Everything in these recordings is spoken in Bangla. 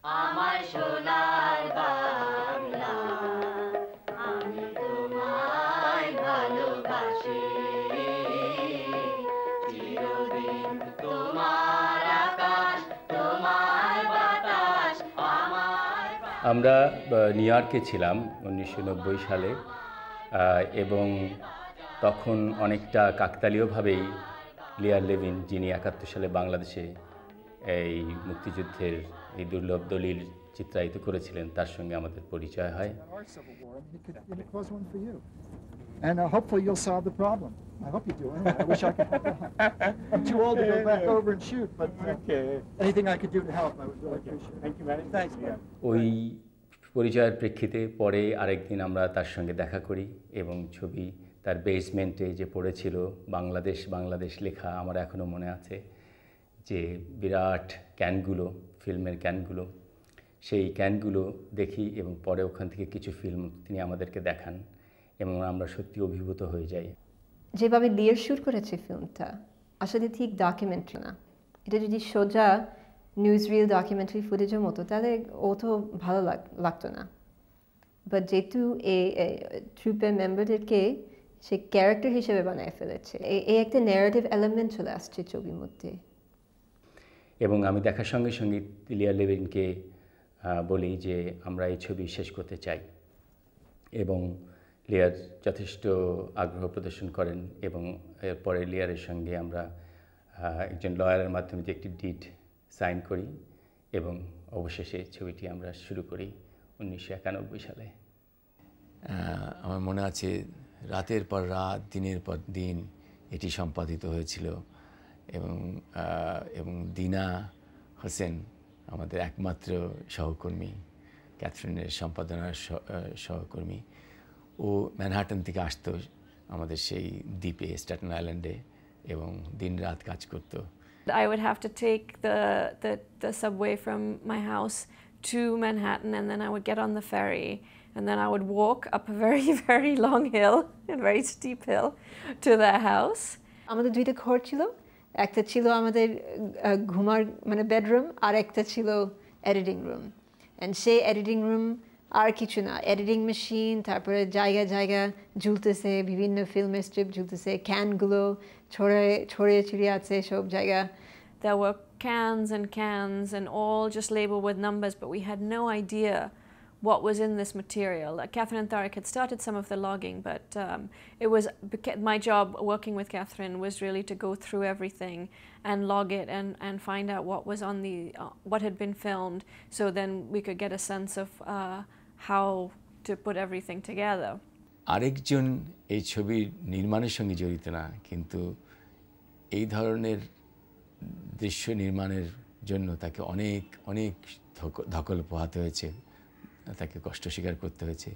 আমার সোনার বাংলা, আমি তোমায় ভালোবাসি, চিরদিন তোমার আকাশ, তোমার বাতাস আমার। আমরা নিউ ইয়র্কে ছিলাম 1990 সালে, এবং তখন অনেকটা কাকতালীয়ভাবেই লিয়ার লেভিন, যিনি 71 সালে বাংলাদেশে এই মুক্তিযুদ্ধের এই দুর্লভ দলিল চিত্রায়িত করেছিলেন, তার সঙ্গে আমাদের পরিচয় হয়। And hopefully you'll solve the problem. I hope you do. Anyway, I wish I could help out. I'm too old to go back over and shoot, but anything I could do to help, I would really appreciate it. Thank you, man. Thanks, man. ওই পরিচয়ের প্রেক্ষিতে পরে আরেকদিন আমরা তার সঙ্গে দেখা করি এবং ছবি তার বেসমেন্টে যে পড়েছিল বাংলাদেশ বাংলাদেশ লেখা, আমার এখনও মনে আছে, যে বিরাট ক্যানগুলো, ফিল্মের ক্যানগুলো, সেই ক্যানগুলো দেখি এবং পরে ওখান থেকে কিছু ফিল্ম তিনি আমাদেরকে দেখান এবং আমরা সত্যি অভিভূত হয়ে যাই। যেভাবে লিয়ার শুট করেছে ফিল্মটা আসলে ঠিক ডকুমেন্টারি না, এটা যদি সোজা নিউজ রিল ডকুমেন্টারি ফুটেজের মতো তাহলে ও তো ভালো লাগতো না। বাট যেহেতু এই ট্রুপের মেম্বারদেরকে সে ক্যারেক্টার হিসেবে বানায় ফেলেছে, এই একটা ন্যারেটিভ এলিমেন্ট চলে আসছে ছবির মধ্যে। এবং আমি দেখার সঙ্গে সঙ্গে লিয়ার লেভিনকে বলি যে আমরা এই ছবি শেষ করতে চাই, এবং লিয়ার যথেষ্ট আগ্রহ প্রদর্শন করেন এবং এরপরে লিয়ারের সঙ্গে আমরা একজন লয়ারের মাধ্যমে যে একটি ডিড সাইন করি এবং অবশেষে ছবিটি আমরা শুরু করি 1991 সালে। আমার মনে আছে রাতের পর রাত, দিনের পর দিন এটি সম্পাদিত হয়েছিল এবং দিনা হোসেন আমাদের একমাত্র সহকর্মী, ক্যাথরিনের সম্পাদনার সহকর্মী, ও ম্যানহাটন থেকে আসতো আমাদের সেই দ্বীপে, স্ট্যাটেন আইল্যান্ডে, এবং দিন রাত কাজ করতো। I would have to take the subway from my house to Manhattan, and then I would get on the ferry, and then I would walk up a very, very long hill, a very steep hill, to their house. আমাদের দুইটা ঘর ছিল, একটা ছিল আমাদের ঘুমার মানে বেডরুম, আর একটা ছিল এডিটিং রুম। অ্যান্ড সেই এডিটিং রুম আর কিছু না, এডিটিং মেশিন, তারপরে জায়গা জায়গা ঝুলতেছে বিভিন্ন ফিল্মের স্ট্রিপ ঝুলতেছে, ক্যানগুলো ছড়িয়ে ছিড়িয়ে আছে সব জায়গা। There were cans and all just labeled with numbers, but we had no idea what was in this material. Catherine and Tariq had started some of the logging, but it was my job working with Catherine was really to go through everything and log it and find out what was on the what had been filmed, so then we could get a sense of how to put everything together. আরেকজন এই ছবির নির্মাণের সঙ্গে জড়িত না, কিন্তু এই ধরনের দৃশ্য নির্মাণের জন্য তাকে অনেক অনেক ধকল পোহাতে হয়েছে, তাকে কষ্ট স্বীকার করতে হয়েছে।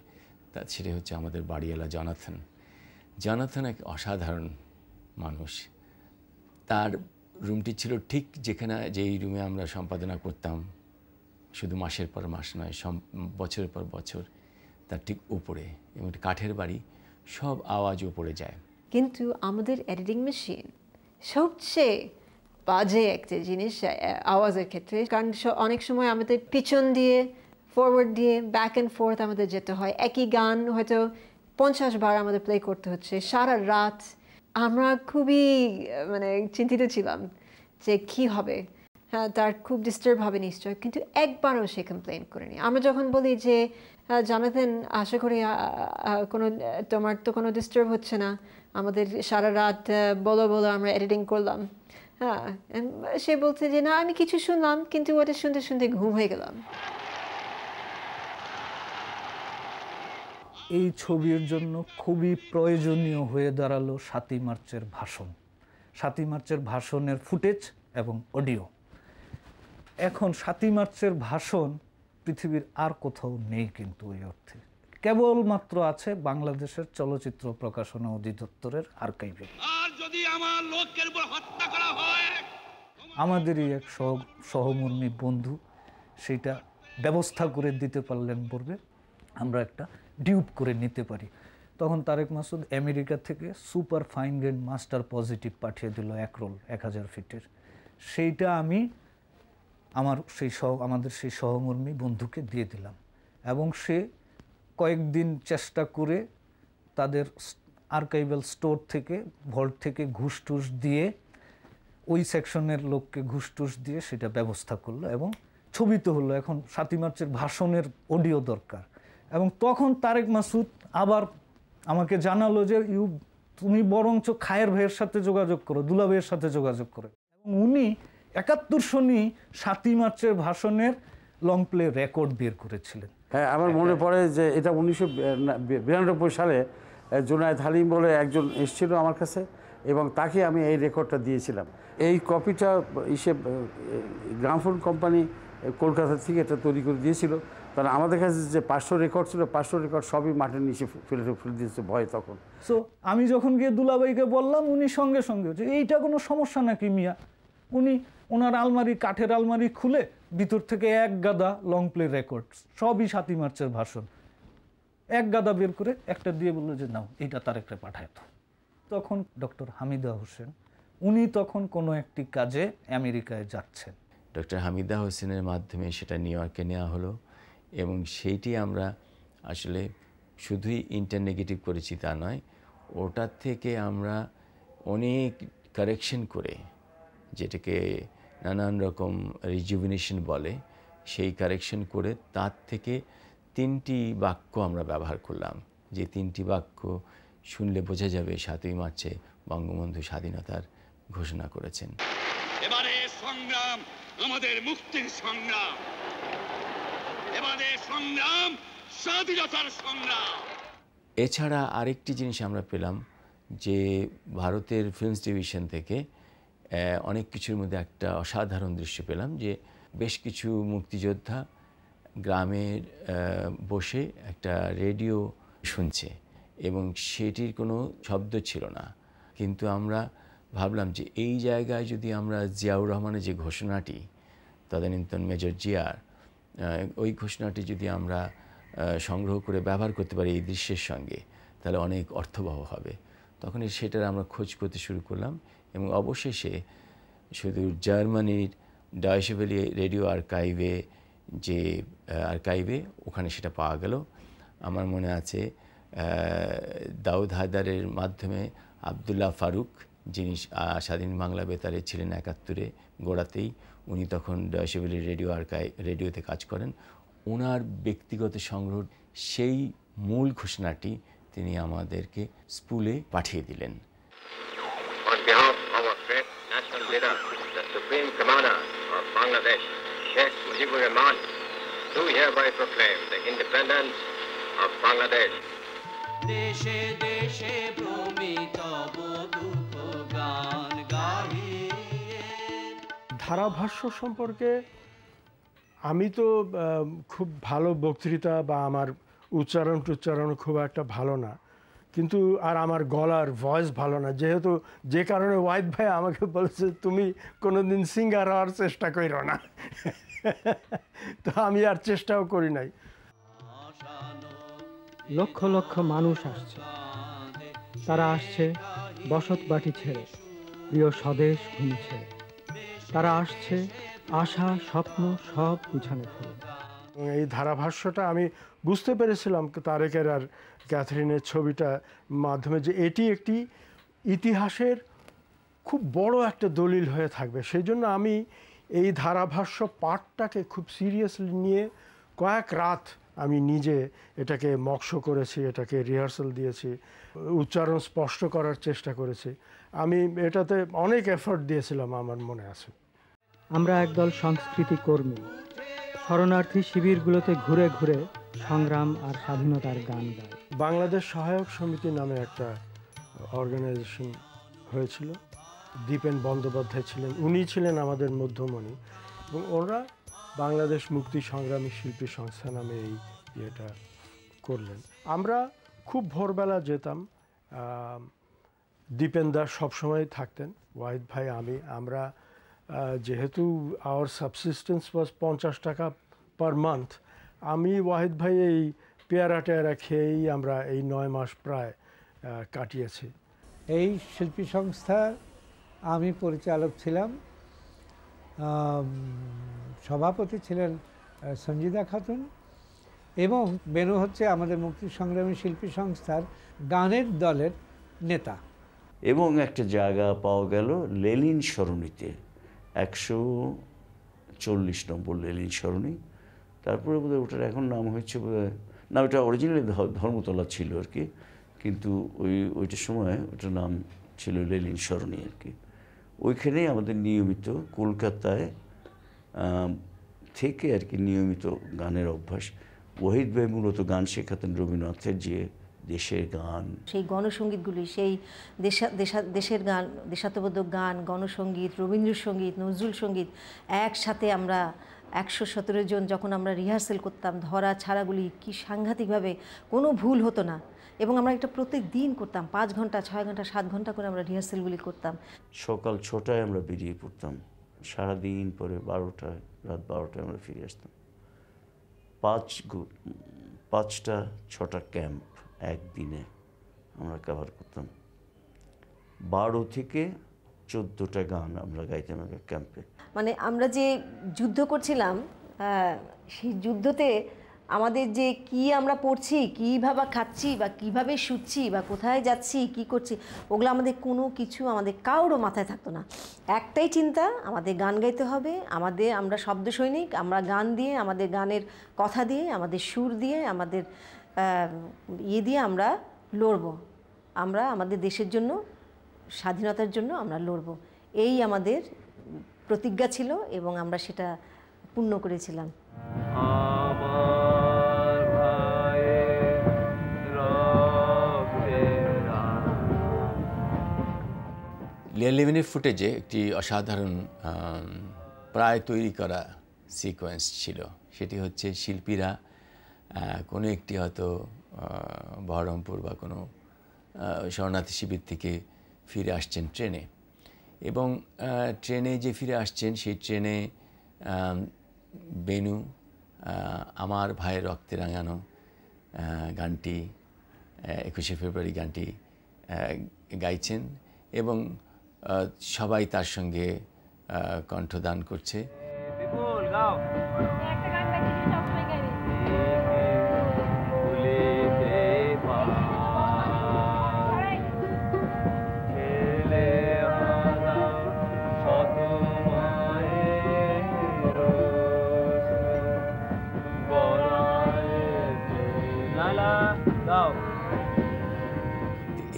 সেটা হচ্ছে আমাদের বাড়িওয়ালা জনাথন এক অসাধারণ মানুষ। তার রুমটি ছিল ঠিক যেই রুমে আমরা সম্পাদনা করতাম, শুধু মাসের পর মাস নয়, বছরের পর বছর, তার ঠিক উপরে, এবং কাঠের বাড়ি, সব আওয়াজ উপরে যায়। কিন্তু আমাদের এডিটিং মেশিন সবচেয়ে বাজে একটা জিনিস আওয়াজের ক্ষেত্রে, কারণ অনেক সময় আমাদের পিছন দিয়ে ফরওয়ার্ড দিয়ে ব্যাক অ্যান্ড ফোর্থ আমাদের যেতে হয়, একই গান হয়তো 50 বার আমাদের প্লে করতে হচ্ছে সারা রাত। আমরা খুবই মানে চিন্তিত ছিলাম যে কী হবে, হ্যাঁ তার খুব ডিস্টার্ব হবে নিশ্চয়, কিন্তু একবারও সে কমপ্লেন করেনি। আমরা যখন বলি যে জনাথন আশা করি তোমার তো কোনো ডিস্টার্ব হচ্ছে না, আমাদের সারা রাত বলো আমরা এডিটিং করলাম, হ্যাঁ, সে বলছে যে না আমি কিছু শুনলাম, কিন্তু ওটা শুনতে শুনতে ঘুম হয়ে গেলাম। এই ছবির জন্য খুবই প্রয়োজনীয় হয়ে দাঁড়ালো 7ই মার্চের ভাষণ, 7ই মার্চের ভাষণের ফুটেজ এবং অডিও। এখন 7ই মার্চের ভাষণ পৃথিবীর আর কোথাও নেই, কিন্তু এই অর্থে কেবলমাত্র আছে বাংলাদেশের চলচ্চিত্র প্রকাশনা অধিদপ্তরের আর্কাইভে। আমাদেরই এক সহমর্মী বন্ধু সেটা ব্যবস্থা করে দিতে পারলেন বলবে আমরা একটা ডিউপ করে নিতে পারি। তখন তারেক মাসুদ আমেরিকা থেকে super fine grade master positive পাঠিয়ে দিল এক রোল 1000 ফিটের। সেইটা আমি আমাদের সেই সহকর্মী বন্ধুকে দিয়ে দিলাম এবং সে কয়েকদিন চেষ্টা করে তাদের আর্কাইভাল স্টোর থেকে ভল্ট থেকে ঘুষ টুস দিয়ে ওই সেকশনের লোককে ঘুষ টুস দিয়ে সেটা ব্যবস্থা করলো এবং ছবি তো হলো। এখন 7ই মার্চের ভাষণের অডিও দরকার এবং তখন তারেক মাসুদ আবার আমাকে জানালো যে তুমি বরঞ্চ খায়ের ভাইয়ের সাথে যোগাযোগ করো, দুলা ভাইয়ের সাথে যোগাযোগ করো। এবং উনি 71 সনি 7ই মার্চের ভাষণের লং প্লে রেকর্ড বের করেছিলেন। হ্যাঁ, আমার মনে পড়ে যে এটা 1992 সালে জুনায়েদ হালিম বলে একজন এসেছিল আমার কাছে এবং তাকে আমি এই রেকর্ডটা দিয়েছিলাম। এই কপিটা গ্রামফোন কোম্পানি কলকাতা থেকে এটা তৈরি করে দিয়েছিল। কারণ আমাদের কাছে যে 500 রেকর্ড ছিল, 500 রেকর্ড সবই মাটির নিচে ফেলে দিয়েছে ভয় তখন। সো আমি যখন গিয়ে দুলাভাইকে বললাম, উনি সঙ্গে সঙ্গে যে এইটা কোনো সমস্যা নাকি মিয়া, উনি ওনার আলমারি, কাঠের আলমারি খুলে ভিতর থেকে এক গাদা লং প্লে রেকর্ড, সবই 7ই মার্চের ভাষণ, এক গাদা বের করে একটা দিয়ে বললো যে নাও এইটা তারেকরে পাঠায়। তখন ডক্টর হামিদা হোসেন, উনি তখন কোনো একটি কাজে আমেরিকায় যাচ্ছেন। ডক্টর হামিদা হোসেনের মাধ্যমে সেটা নিউ ইয়র্কে নেওয়া হলো এবং সেইটি আমরা আসলে শুধুই ইন্টারনেগেটিভ করেছি তা নয়, ওটার থেকে আমরা অনেক কারেকশন করে, যেটাকে নানান রকম রিজুভিনেশন বলে, সেই কারেকশন করে তার থেকে 3টি বাক্য আমরা ব্যবহার করলাম, যে 3টি বাক্য শুনলে বোঝা যাবে 7ই মার্চে বঙ্গবন্ধু স্বাধীনতার ঘোষণা করেছেন। এবারে সংগ্রাম আমাদের মুক্তির সংগ্রাম, এবারে সংগ্রাম স্বাধীনতার সংগ্রাম। এছাড়া আরেকটি জিনিস আমরা পেলাম যে ভারতের ফিল্মস ডিভিশন থেকে অনেক কিছুর মধ্যে একটা অসাধারণ দৃশ্য পেলাম, যে বেশ কিছু মুক্তিযোদ্ধা গ্রামের বসে একটা রেডিও শুনছে এবং সেটির কোনো শব্দ ছিল না। কিন্তু আমরা ভাবলাম যে এই জায়গায় যদি আমরা জিয়াউর রহমানের যে ঘোষণাটি, তদানীন্তন মেজর জিয়ার, ওই ঘোষণাটি যদি আমরা সংগ্রহ করে ব্যবহার করতে পারি এই দৃশ্যের সঙ্গে, তাহলে অনেক অর্থবহ হবে। তখন সেটার আমরা খোঁজ করতে শুরু করলাম এবং অবশেষে শুধু জার্মানির ডয়েচে ভেলে রেডিও আর্কাইভে, যে আর্কাইভে, ওখানে সেটা পাওয়া গেল। আমার মনে আছে দাউদ হায়দারের মাধ্যমে আবদুল্লাহ ফারুক, যিনি স্বাধীন বাংলা বেতারে ছিলেন 71-এ গোড়াতেই, উনি তখন ডয়েচে ভেলে রেডিওতে কাজ করেন, ওনার ব্যক্তিগত সংগ্রহ সেই মূল ঘোষণাটি তিনি আমাদেরকে স্পুলে পাঠিয়ে দিলেন। On behalf of our great national leader, the Supreme Commander of Bangladesh, Sheikh Mujibur Rahman, do hereby proclaim the independence of Bangladesh. দেশে দেশে ভ্রমিত দুঃখ গান গাহিয়ে। ধারাভাষ্য সম্পর্কে আমি তো খুব ভালো বক্তৃতা বা আমার উচ্চারণ খুব একটা ভালো না, কিন্তু আর আমার গলার ভয়েস ভালো না, যেহেতু যে কারণে ওয়াহিদ ভাই আমাকে বলেছে তুমি কোনোদিন সিঙ্গার হওয়ার চেষ্টা করো না, তো আমি আর চেষ্টাও করি নাই। লক্ষ লক্ষ মানুষ আসছে, তারা আসছে বসত বাটি ছেড়ে, প্রিয় স্বদেশ ভূমি ছেড়ে, তারা আসছে আশা স্বপ্ন সব পিছনে ফেলে। এই ধারাভাষ্যটা আমি বুঝতে পেরেছিলাম তারেকের আর ক্যাথরিনের ছবিটা মাধ্যমে, যে এটি একটি ইতিহাসের খুব বড় একটা দলিল হয়ে থাকবে। সেই জন্য আমি এই ধারাভাষ্য পাঠটাকে খুব সিরিয়াসলি নিয়ে কয়েক রাত আমি নিজে এটাকে মকশ করেছি, এটাকে রিহার্সাল দিয়েছি, উচ্চারণ স্পষ্ট করার চেষ্টা করেছি। আমি এটাতে অনেক এফোর্ট দিয়েছিলাম, আমার মনে আছে। আমরা একদল সংস্কৃতি কর্মী শরণার্থী শিবিরগুলোতে ঘুরে ঘুরে সংগ্রাম আর স্বাধীনতার গান গায়। বাংলাদেশ সহায়ক সমিতি নামে একটা অর্গানাইজেশন হয়েছিল, দীপেন বন্দ্যোপাধ্যায় ছিলেন, উনি ছিলেন আমাদের মধ্যমণি, এবং ওরা বাংলাদেশ মুক্তি সংগ্রামী শিল্পী সংস্থা নামে এই ইয়েটা করলেন। আমরা খুব ভোরবেলা যেতাম, দীপেন দাস সবসময় থাকতেন, ওয়াহিদ ভাই, আমরা যেহেতু আওয়ার সাবসিস্টেন্স ওয়াজ 50 টাকা পার মান্থ, আমি ওয়াহিদ ভাই এই পেয়ারা টেয়ারা খেয়েই আমরা এই 9 মাস প্রায় কাটিয়েছি। এই শিল্পী সংস্থার আমি পরিচালক ছিলাম সভাপতি ছিলেন সঞ্জিদা খাতুন, এবং বেনু হচ্ছে আমাদের মুক্তি সংগ্রামী শিল্পী সংস্থার গানের দলের নেতা। এবং একটা জায়গা পাওয়া গেল লেনিন সরণিতে, 140 নম্বর লেনিন সরণি। তারপরে বোধহয় ওটার এখন নাম হয়েছে বোধহয়, না ওটা অরিজিনালি ধর্মতলা ছিল আর কি, কিন্তু ওইটার সময় ওটার নাম ছিল লেনিন সরণি আর কি। ওইখানেই আমাদের নিয়মিত কলকাতায় থেকে আর কি নিয়মিত গানের অভ্যাস। ওহিদ ভাই মূলত গান শেখাতেন রবীন্দ্রনাথের যে দেশের গান, সেই গণসঙ্গীতগুলি, সেই দেশের গান, দেশাত্মবোধক গান, গণসঙ্গীত, রবীন্দ্রসঙ্গীত, নজরুল সঙ্গীত একসাথে আমরা 117 জন যখন আমরা রিহার্সেল করতাম, ধরা ছাড়াগুলি কি সাংঘাতিকভাবে, কোনো ভুল হতো না। এবং আমরা একটা প্রত্যেক দিন করতাম, 5 ঘন্টা 6 ঘন্টা 7 ঘন্টা করে আমরা রিহার্সেলগুলি করতাম। সকাল 6টায় আমরা বেরিয়ে পড়তাম, সারাদিন পরে 12টায়, রাত 12টায় আমরা ফিরে আসতাম। 5টা 6টা ক্যাম্প একদিনে আমরা কভার করতাম। 12 থেকে 14টা গান আমরা গাইতাম এক ক্যাম্পে। মানে আমরা যে যুদ্ধ করছিলাম, সেই যুদ্ধতে আমাদের যে কি আমরা পড়ছি, কীভাবে খাচ্ছি বা কিভাবে শুচ্ছি বা কোথায় যাচ্ছি, কি করছি, ওগুলো আমাদের কোনো কিছু আমাদের কারোর মাথায় থাকতো না। একটাই চিন্তা, আমাদের গান গাইতে হবে, আমরা শব্দ সৈনিক, আমরা গান দিয়ে, আমাদের গানের কথা দিয়ে, আমাদের সুর দিয়ে, আমাদের দিয়ে আমরা লড়ব, আমরা আমাদের দেশের জন্য, স্বাধীনতার জন্য আমরা লড়ব। এই আমাদের প্রতিজ্ঞা ছিল এবং আমরা সেটা পূর্ণ করেছিলাম। লিয়ার লেভিনের ফুটেজে একটি অসাধারণ প্রায় তৈরি করা সিকোয়েন্স ছিল। সেটি হচ্ছে শিল্পীরা কোনো একটি হয়তো বহরমপুর বা কোনো শরণার্থী শিবির থেকে ফিরে আসছেন ট্রেনে, এবং ট্রেনে যে ফিরে আসছেন সেই ট্রেনে বেনু আমার ভাইয়ের রক্তে রাঙানো গানটি, 21শে ফেব্রুয়ারি গানটি গাইছেন এবং সবাই তার সঙ্গে কণ্ঠদান করছে।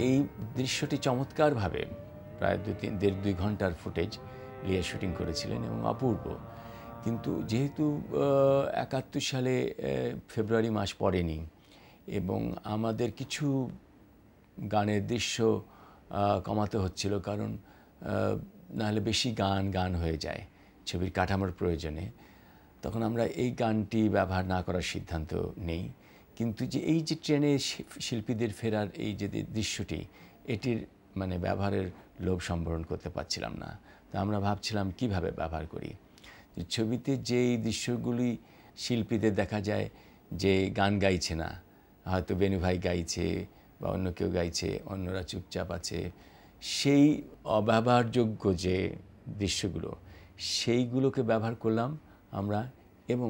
এই দৃশ্যটি চমৎকারভাবে প্রায় 1.5-2 ঘন্টার ফুটেজ লিয়া শুটিং করেছিলেন এবং অপূর্ব। কিন্তু যেহেতু 71 সালে ফেব্রুয়ারি মাস পড়েনি এবং আমাদের কিছু গানের দৃশ্য কমাতে হচ্ছিল, কারণ নাহলে বেশি গান হয়ে যায় ছবির কাঠামোর প্রয়োজনে, তখন আমরা এই গানটি ব্যবহার না করার সিদ্ধান্ত নেই। কিন্তু এই যে ট্রেনে শিল্পীদের ফেরার এই যে দৃশ্যটি, এটির মানে ব্যবহারের লোভ সম্বরণ করতে পারছিলাম না। তো আমরা ভাবছিলাম কিভাবে ব্যবহার করি। ছবিতে যেই দৃশ্যগুলি শিল্পীদের দেখা যায় যে গান গাইছে না, হয়তো বেনু ভাই গাইছে বা অন্য কেউ গাইছে, অন্যরা চুপচাপ আছে, সেই অব্যবহারযোগ্য যে দৃশ্যগুলো, সেইগুলোকে ব্যবহার করলাম আমরা, এবং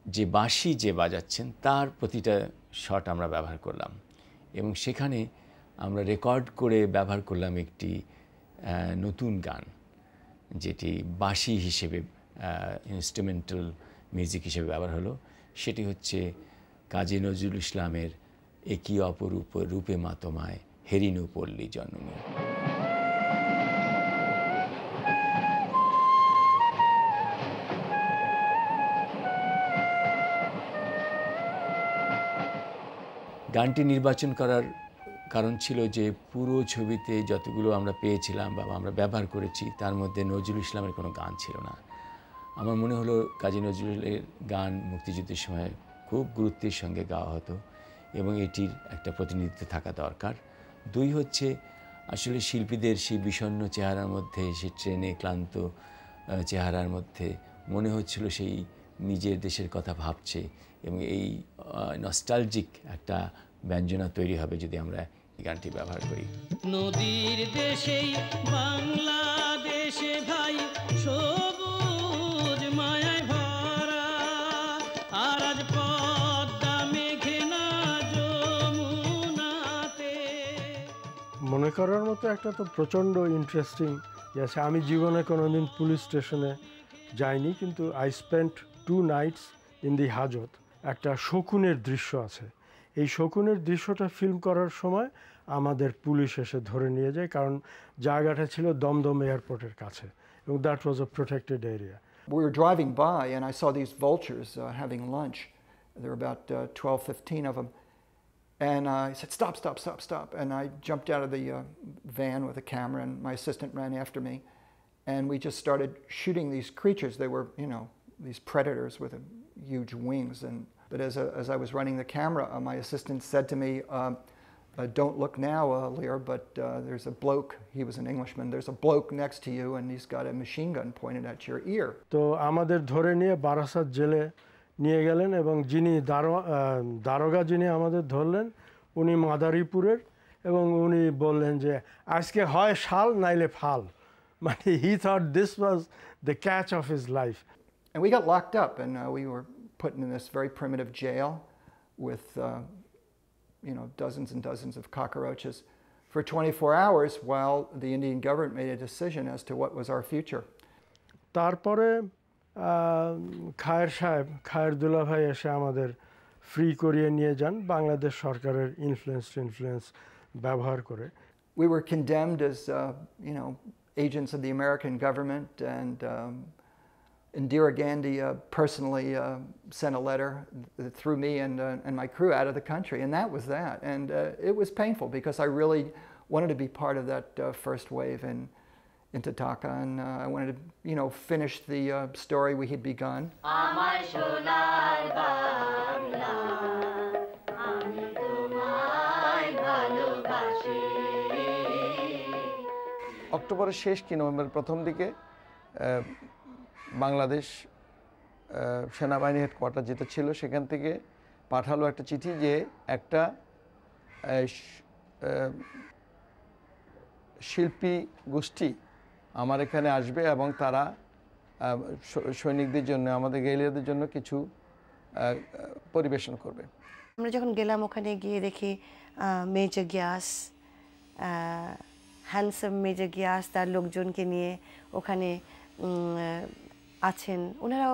যে বাঁশি যে বাজাচ্ছেন তার প্রতিটা শট আমরা ব্যবহার করলাম এবং সেখানে আমরা রেকর্ড করে ব্যবহার করলাম একটি নতুন গান, যেটি বাঁশি হিসেবে ইনস্ট্রুমেন্টাল মিউজিক হিসেবে ব্যবহার হলো। সেটি হচ্ছে কাজী নজরুল ইসলামের একই অপরূপ রূপে মা তোমায় হেরিনু পল্লী জন্মে। গানটি নির্বাচন করার কারণ ছিল যে পুরো ছবিতে যতগুলো আমরা পেয়েছিলাম বা আমরা ব্যবহার করেছি তার মধ্যে নজরুল ইসলামের কোনো গান ছিল না। আমার মনে হলো কাজী নজরুলের গান মুক্তিযুদ্ধের সময় খুব গুরুত্বের সঙ্গে গাওয়া হতো এবং এটির একটা প্রতিনিধিত্ব থাকা দরকার। 2 হচ্ছে আসলে শিল্পীদের সেই বিষণ্ণ চেহারার মধ্যে, সেই ট্রেনে ক্লান্ত চেহারার মধ্যে মনে হচ্ছিল সেই নিজের দেশের কথা ভাবছে এবং এই নস্টালজিক একটা ব্যঞ্জনা তৈরি হবে যদি আমরা এই গানটি ব্যবহার করি। নদীর দেশেই বাংলাদেশে ভাই সবুজ করার মতো একটা তো প্রচণ্ড ইন্টারেস্টিং আছে। আমি জীবনে কোনোদিন পুলিশ স্টেশনে যাইনি, কিন্তু I spent 2 nights in the হাজত। একটা শকুনের দৃশ্য আছে, এই শকুনের দৃশ্যটা ফিল্ম করার সময় আমাদের পুলিশ এসে ধরে নিয়ে যায়, কারণ জায়গাটা ছিল দমদম এয়ারপোর্টের কাছে এবং that was a protected area. We were driving by and I saw these vultures having lunch. There were about 12, 15 of them. And I said, stop, stop, stop, stop. And I jumped out of the van with a camera and my assistant ran after me. And we just started shooting these creatures. They were, you know, these predators with huge wings. But as I was running the camera, my assistant said to me, don't look now, Lear, but there's a bloke, he was an Englishman, there's a bloke next to you and he's got a machine gun pointed at your ear. তো আমাদের ধরে নিয়ে বারাসাত জেলে নিয়ে গেলেন এবং যিনি দারোগা যিনি আমাদের ধরলেন উনি মাদারীপুরের, এবং উনি বললেন যে আজকে হয় শাল নাইলে ফাল, মানে he thought this was the catch of his life. And we got locked up and we were put in this very primitive jail with you know, dozens and dozens of cockroaches for 24 hours while the Indian government made a decision as to what was our future. তারপরে খায়ের দুলাভাই এসে আমাদের ফ্রি করিয়ে নিয়ে যান বাংলাদেশ সরকারের ইনফ্লুয়েন্স ব্যবহার করে। We were condemned as you know, agents of the American government, and Indira Gandhi personally sent a letter through me and my crew out of the country, and that was that. And it was painful because I really wanted to be part of that first wave into Dhaka, and I wanted to, you know, finish the story we had begun. অক্টোবরের শেষ কি নভেম্বরের প্রথম দিকে বাংলাদেশ সেনাবাহিনী হেডকোয়ার্টার যেটা ছিল সেখান থেকে পাঠালো একটা চিঠি যে একটা শিল্পী গোষ্ঠী আমার এখানে আসবে এবং তারা সৈনিকদের জন্য, আমাদের গেরিলাদের জন্য কিছু পরিবেশন করবে। আমরা যখন গেলাম ওখানে গিয়ে দেখি major Giyas, handsome major Giyas তার লোকজনকে নিয়ে ওখানে আছেন। ওনারা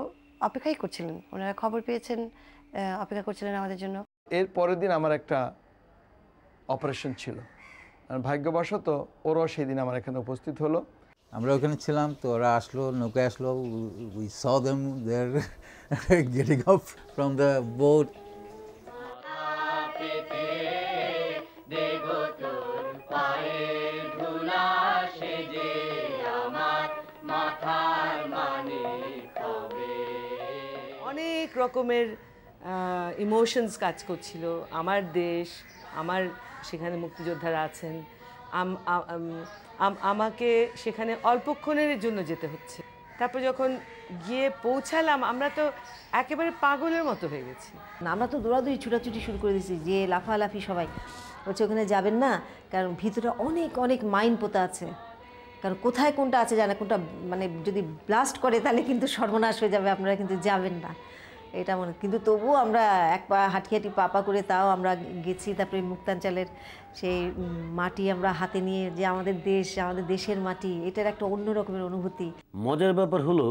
অপেক্ষাই করছিলেন, ওনারা খবর পেয়েছেন, অপেক্ষা করছিলেন আমাদের জন্য। এর পরের দিন আমার একটা অপারেশন ছিল, ভাগ্যবশত ওরাও সেই দিন আমার এখানে উপস্থিত হলো। আমরা ওখানে ছিলাম, তো ওরা আসলো, নৌকায় আসলো। We saw them they are getting up from the boat. অনেক রকমের ইমোশনস কাজ করছিল। আমার দেশ, আমার সেখানে মুক্তিযোদ্ধারা আছেন, আমাকে সেখানে অল্পক্ষণের জন্য যেতে হচ্ছে। তারপর যখন গিয়ে পৌঁছালাম আমরা তো একেবারে পাগলের মতো হয়ে গেছি। আমরা তো দৌড়াদৌড়ি ছুটাছুটি শুরু করে দিয়েছি, যে লাফালাফি সবাই বলছে ওখানে যাবেন না, কারণ ভিতরে অনেক অনেক মাইন পোতা আছে, কারণ কোথায় কোনটা আছে জানে, কোনটা মানে যদি ব্লাস্ট করে তাহলে কিন্তু সর্বনাশ হয়ে যাবে, আপনারা কিন্তু যাবেন না এটা মনে। কিন্তু তবুও আমরা এক পা হাঁটি পা করে তাও আমরা গেছি। তারপরে মুক্তাঞ্চলের সেই মাটি আমরা হাতে নিয়ে, যে আমাদের দেশ, আমাদের দেশের মাটি, এটার একটা অন্য রকমের অনুভূতি। মজার ব্যাপার হলো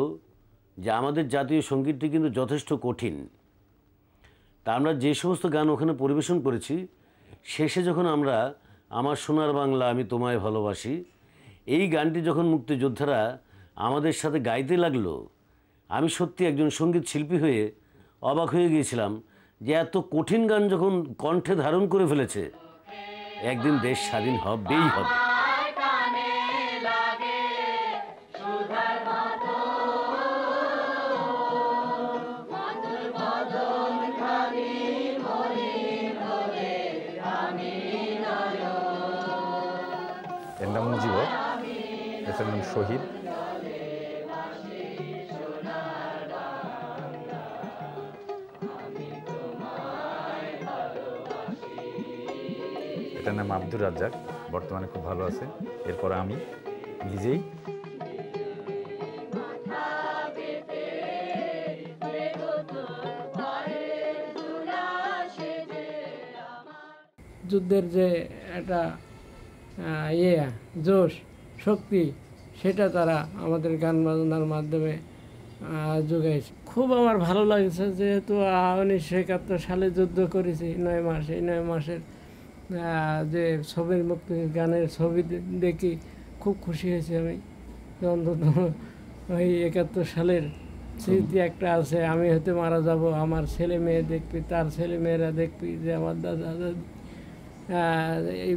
যে আমাদের জাতীয় সঙ্গীতটি কিন্তু যথেষ্ট কঠিন। তা আমরা যে সমস্ত গান ওখানে পরিবেশন করেছি, শেষে যখন আমরা আমার সোনার বাংলা আমি তোমায় ভালোবাসি, এই গানটি যখন মুক্তিযোদ্ধারা আমাদের সাথে গাইতে লাগলো, আমি সত্যি একজন সঙ্গীত শিল্পী হয়ে অবাক হয়ে গিয়েছিলাম যে এত কঠিন গান যখন কণ্ঠে ধারণ করে ফেলেছে, একদিন দেশ স্বাধীন হবেই হবে। এর নাম মুজিবর, এটার নাম শহীদ। এটার নাম আব্দুর রাজ্জাক, বর্তমানে খুব ভালো আছে। এরপর আমি নিজেই। যুদ্ধের যে একটা জোশ শক্তি সেটা তারা আমাদের গান বাজনার মাধ্যমে যোগাইছে। খুব আমার ভালো লাগছে, যেহেতু 1971 সালে যুদ্ধ করেছি 9 মাস, এই 9 মাসের যে ছবির মুক্তি গানের ছবি দেখি খুব খুশি হয়েছি আমি। অন্তত ওই 71 সালের স্মৃতি একটা আছে, আমি হয়তো মারা যাব, আমার ছেলে মেয়ে দেখবি, তার ছেলে মেয়েরা দেখবি যে আমার দাদা দাদি এই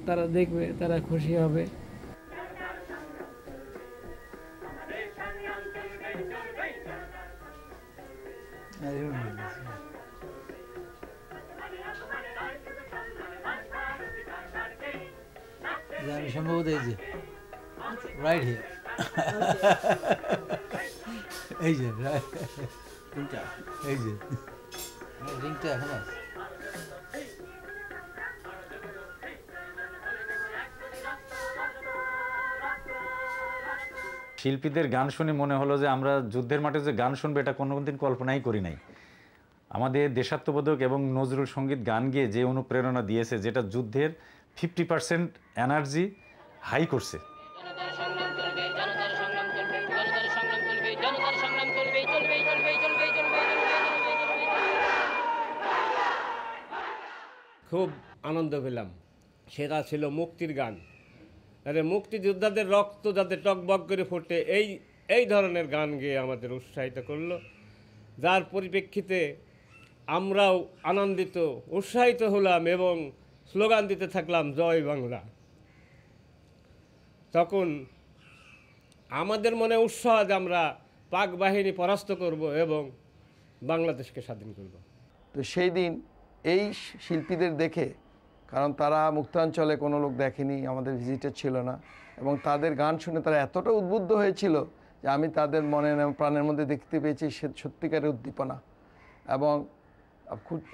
তারা দেখবে, তারা খুশি হবে। সম্ভবত এই যে রাইট হিয়ার, এই যে রিংটা, এই যে রিংটা এখন আছে। শিল্পীদের গান শুনে মনে হলো যে আমরা যুদ্ধের মাঠে যে গান শুনবো এটা কোনোদিন কল্পনাই করি নাই। আমাদের দেশাত্মবোধক এবং নজরুল সঙ্গীত গান গিয়ে যে অনুপ্রেরণা দিয়েছে, যেটা যুদ্ধের 50% এনার্জি হাই করছে। খুব আনন্দ পেলাম, সেটা ছিল মুক্তির গান। আরে মুক্তিযোদ্ধাদের রক্ত যাতে টকবক করে ফোটে, এই ধরনের গান গেয়ে আমাদের উৎসাহিত করলো, যার পরিপ্রেক্ষিতে আমরাও আনন্দিত উৎসাহিত হলাম এবং স্লোগান দিতে থাকলাম জয় বাংলা। তখন আমাদের মনে উৎসাহ যে আমরা পাক বাহিনী পরাস্ত করব এবং বাংলাদেশকে স্বাধীন করব। তো সেই দিন এই শিল্পীদের দেখে, কারণ তারা মুক্তাঞ্চলে কোনো লোক দেখেনি, আমাদের ভিজিটার ছিল না, এবং তাদের গান শুনে তারা এতটা উদ্বুদ্ধ হয়েছিল যে আমি তাদের মনে প্রাণের মধ্যে দেখতে পেয়েছি সত্যিকারের উদ্দীপনা। এবং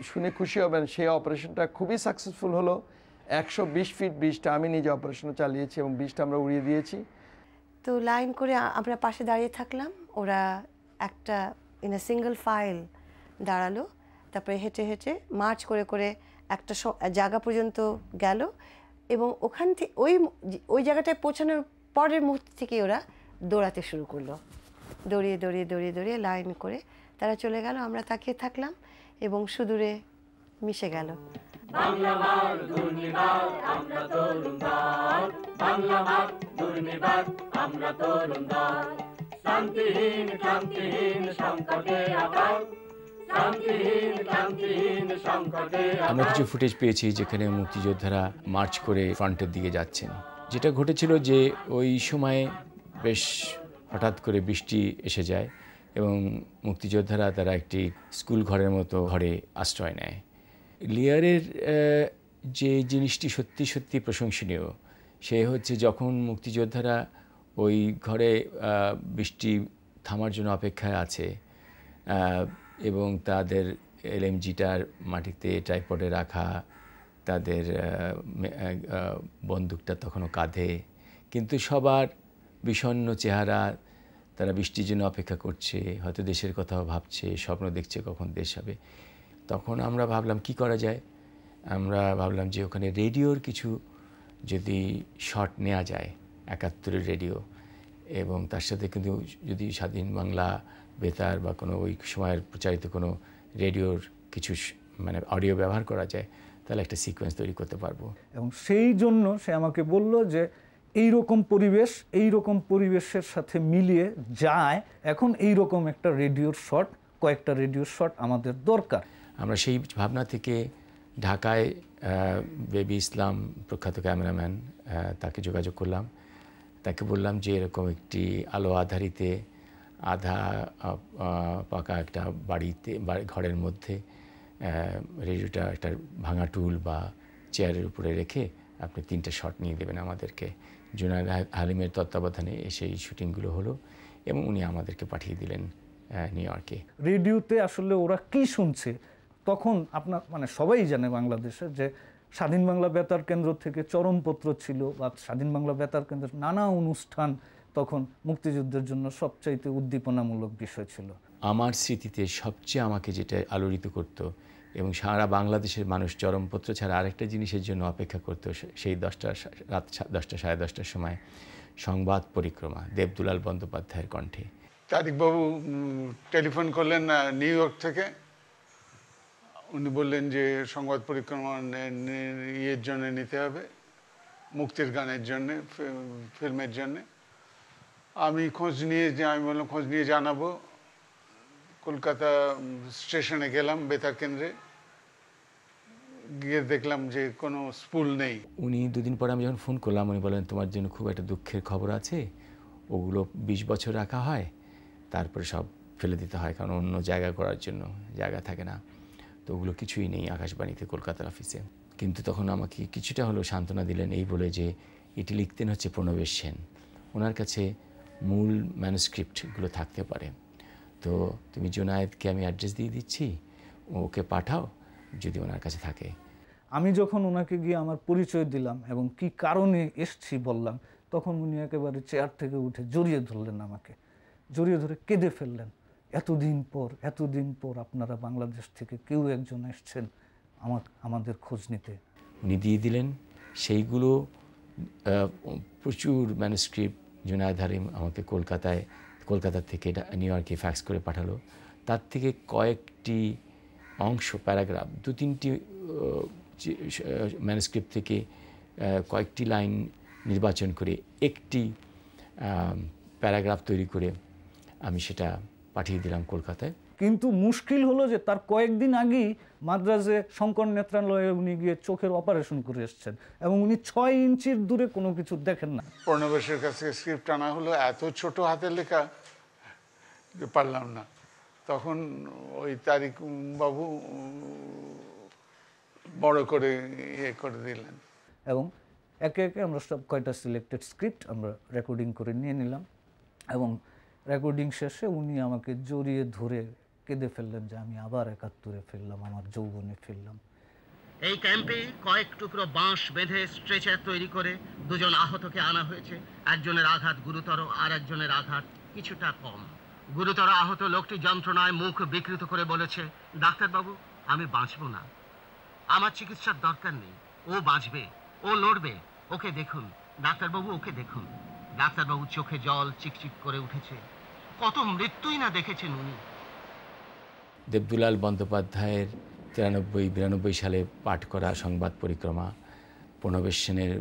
শুনে খুশি হবেন, সেই অপারেশনটা খুবই সাকসেসফুল হলো। 120 ফিট ব্রিজটা আমি নিজে অপারেশন চালিয়েছি এবং ব্রিজটা আমরা উড়িয়ে দিয়েছি। তো লাইন করে আমরা পাশে দাঁড়িয়ে থাকলাম, ওরা একটা ইন আ সিঙ্গেল ফাইল দাঁড়ালো, তারপরে হেঁটে হেঁটে মার্চ করে করে একটা জায়গা পর্যন্ত গেল, এবং ওখান থেকে ওই জায়গাটায় পৌঁছানোর পরের মুহূর্ত থেকে ওরা দৌড়াতে শুরু করলো। দৌড়িয়ে দৌড়িয়ে দৌড়িয়ে দৌড়িয়ে লাইন করে তারা চলে গেল, আমরা তাকিয়ে থাকলাম এবং সুদূরে মিশে গেল। বাংলা মার ঘূর্ণিবাদ আমরা তরুণ দল, বাংলা মার ঘূর্ণিবাদ আমরা তরুণ দল, শান্তিহীন ক্লান্তিহীন সংকটে আকাল, শান্তিহীন ক্লান্তিহীন সংকটে আকাল। আমরা কিছু ফুটেজ পেয়েছি যেখানে মুক্তিযোদ্ধারা মার্চ করে ফ্রন্টের দিকে যাচ্ছেন। যেটা ঘটেছিল যে ওই সময়ে বেশ হঠাৎ করে বৃষ্টি এসে যায় এবং মুক্তিযোদ্ধারা তারা একটি স্কুল ঘরের মতো ঘরে আশ্রয় নেয়। লিয়ারের যে জিনিসটি সত্যি সত্যি প্রশংসনীয়, সে হচ্ছে যখন মুক্তিযোদ্ধারা ওই ঘরে বৃষ্টি থামার জন্য অপেক্ষায় আছে এবং তাদের এলএমজিটার মাটিতে ট্রাইপডে রাখা, তাদের বন্দুকটা তখনও কাঁধে, কিন্তু সবার বিষণ্ণ চেহারা, তারা বৃষ্টির জন্য অপেক্ষা করছে, হয়তো দেশের কথাও ভাবছে, স্বপ্ন দেখছে কখন দেশ হবে। তখন আমরা ভাবলাম কি করা যায়। আমরা ভাবলাম যে ওখানে রেডিওর কিছু যদি শট নেওয়া যায়, 71-এর রেডিও, এবং তার সাথে কিন্তু যদি স্বাধীন বাংলা বেতার বা কোনো ওই সময়ের প্রচারিত কোনো রেডিওর কিছু মানে অডিও ব্যবহার করা যায়, তাহলে একটা সিকোয়েন্স তৈরি করতে পারবো। এবং সেই জন্য সে আমাকে বলল যে এই রকম পরিবেশের সাথে মিলিয়ে যায়, এখন এই রকম একটা রেডিওর শট, কয়েকটা রেডিওর শট আমাদের দরকার। আমরা সেই ভাবনা থেকে ঢাকায় বেবি ইসলাম, প্রখ্যাত ক্যামেরাম্যান, তাকে যোগাযোগ করলাম। তাকে বললাম যে এরকম একটি আলো আধারিতে আধা পাকা একটা বাড়িতে ঘরের মধ্যে রেডিওটা একটা ভাঙা টুল বা চেয়ারের উপরে রেখে আপনি 3টে শট নিয়ে দেবেন আমাদেরকে। জুনায়েদ হালিমের তত্ত্বাবধানে সেই শুটিংগুলো হলো এবং উনি আমাদেরকে পাঠিয়ে দিলেন নিউ ইয়র্কে। রেডিওতে আসলে ওরা কি শুনছে তখন আপনার মানে সবাই জানে বাংলাদেশে যে স্বাধীন বাংলা বেতার কেন্দ্র থেকে চরমপত্র ছিল বা স্বাধীন বাংলা বেতার কেন্দ্রের নানা অনুষ্ঠান তখন মুক্তিযুদ্ধের জন্য সবচাইতে উদ্দীপনামূলক বিষয় ছিল। আমার স্মৃতিতে সবচেয়ে আমাকে যেটা আলোড়িত করতো এবং সারা বাংলাদেশের মানুষ চরমপত্র ছাড়া আরেকটা জিনিসের জন্য অপেক্ষা করতো, সেই রাত 10টা সাড়ে 10টার সময় সংবাদ পরিক্রমা দেবদুলাল বন্দ্যোপাধ্যায়ের কণ্ঠে। তারিকবাবু টেলিফোন করলেন নিউ ইয়র্ক থেকে, উনি বললেন যে সংবাদ পরিক্রমা ইয়ের জন্য নিতে হবে, মুক্তির গানের জন্যে, ফিল্মের জন্যে। আমি আমি বললাম খোঁজ নিয়ে জানাবো। কলকাতা স্টেশনে গেলাম, বেতার কেন্দ্রে গিয়ে দেখলাম যে কোনো স্পুল নেই। উনি দুদিন পরে আমি যখন ফোন করলাম, উনি বললেন তোমার জন্য খুব একটা দুঃখের খবর আছে, ওগুলো 20 বছর রাখা হয়, তারপরে সব ফেলে দিতে হয়, কারণ অন্য জায়গা করার জন্য জায়গা থাকে না। তো ওগুলো কিছুই নেই আকাশবাণীতে কলকাতার অফিসে। কিন্তু তখন আমাকে কিছুটা হলেও সান্ত্বনা দিলেন এই বলে যে এটি লিখতেন হচ্ছে প্রণবেশ সেন, ওনার কাছে মূল ম্যানুস্ক্রিপ্টগুলো থাকতে পারে, তো তুমি জোনায়েদকে আমি অ্যাড্রেস দিয়ে দিচ্ছি, ওকে পাঠাও যদি ওনার কাছে থাকে। আমি যখন ওনাকে গিয়ে আমার পরিচয় দিলাম এবং কি কারণে এসছি বললাম, তখন উনি একেবারে চেয়ার থেকে উঠে জড়িয়ে ধরলেন, আমাকে জড়িয়ে ধরে কেঁদে ফেললেন। এতদিন পর আপনারা বাংলাদেশ থেকে কেউ একজন এসছেন আমাদের খোঁজ নিতে। উনি দিয়ে দিলেন সেইগুলো, প্রচুর ম্যানুস্ক্রিপ্ট জুনায়েদ হালিম আমাকে কলকাতা থেকে নিউ ইয়র্কে ফ্যাক্স করে পাঠালো। তার থেকে কয়েকটি অংশ, প্যারাগ্রাফ, 2-3টি ম্যানুস্ক্রিপ্ট থেকে কয়েকটি লাইন নির্বাচন করে একটি প্যারাগ্রাফ তৈরি করে আমি সেটা পাঠিয়ে দিলাম কলকাতায়। কিন্তু মুশকিল হলো যে তার কয়েকদিন আগেই মাদ্রাজে শঙ্কর নেত্রালয়ে উনি গিয়ে চোখের অপারেশন করে এসছেন এবং উনি 6 ইঞ্চির দূরে কোনো কিছু দেখেন না। প্রণবেশের কাছে স্ক্রিপ্ট আনা হলো, এত ছোট হাতের লেখা যে পারলাম না। তখন ওই তারিক বাবু বড় করে ইয়ে করে দিলেন এবং একে একে আমরা সব কয়টা সিলেক্টেড স্ক্রিপ্ট আমরা রেকর্ডিং করে নিয়ে নিলাম এবং রেকর্ডিং শেষে উনি আমাকে জড়িয়ে ধরে কেঁদে ফেললেন যে আমি আবার 71-এ ফিরলাম, আমার যৌবনে ফিরলাম। এই ক্যাম্পে কয়েক টুকরো বাঁশ বেঁধে স্ট্রেচার তৈরি করে 2 জন আহতকে আনা হয়েছে। একজনের আঘাত গুরুতর, আর একজনের আঘাত কিছুটা কম। গুরুতর আহত লোকটি যন্ত্রণায় মুখ বিকৃত করে বলেছে, ডাক্তারবাবু আমি বাঁচব না, আমার চিকিৎসার দরকার নেই, ও বাঁচবে, ও লড়বে, ওকে দেখুন ডাক্তারবাবু, ওকে দেখুন। ডাক্তারবাবু চোখে জল চিকচিক করে উঠেছে, কত মৃত্যুই না দেখেছেন উনি। দেবদুলাল বন্দ্যোপাধ্যায়ের 93-92 সালে পাঠ করা সংবাদ পরিক্রমা, প্রণবেশ সেনের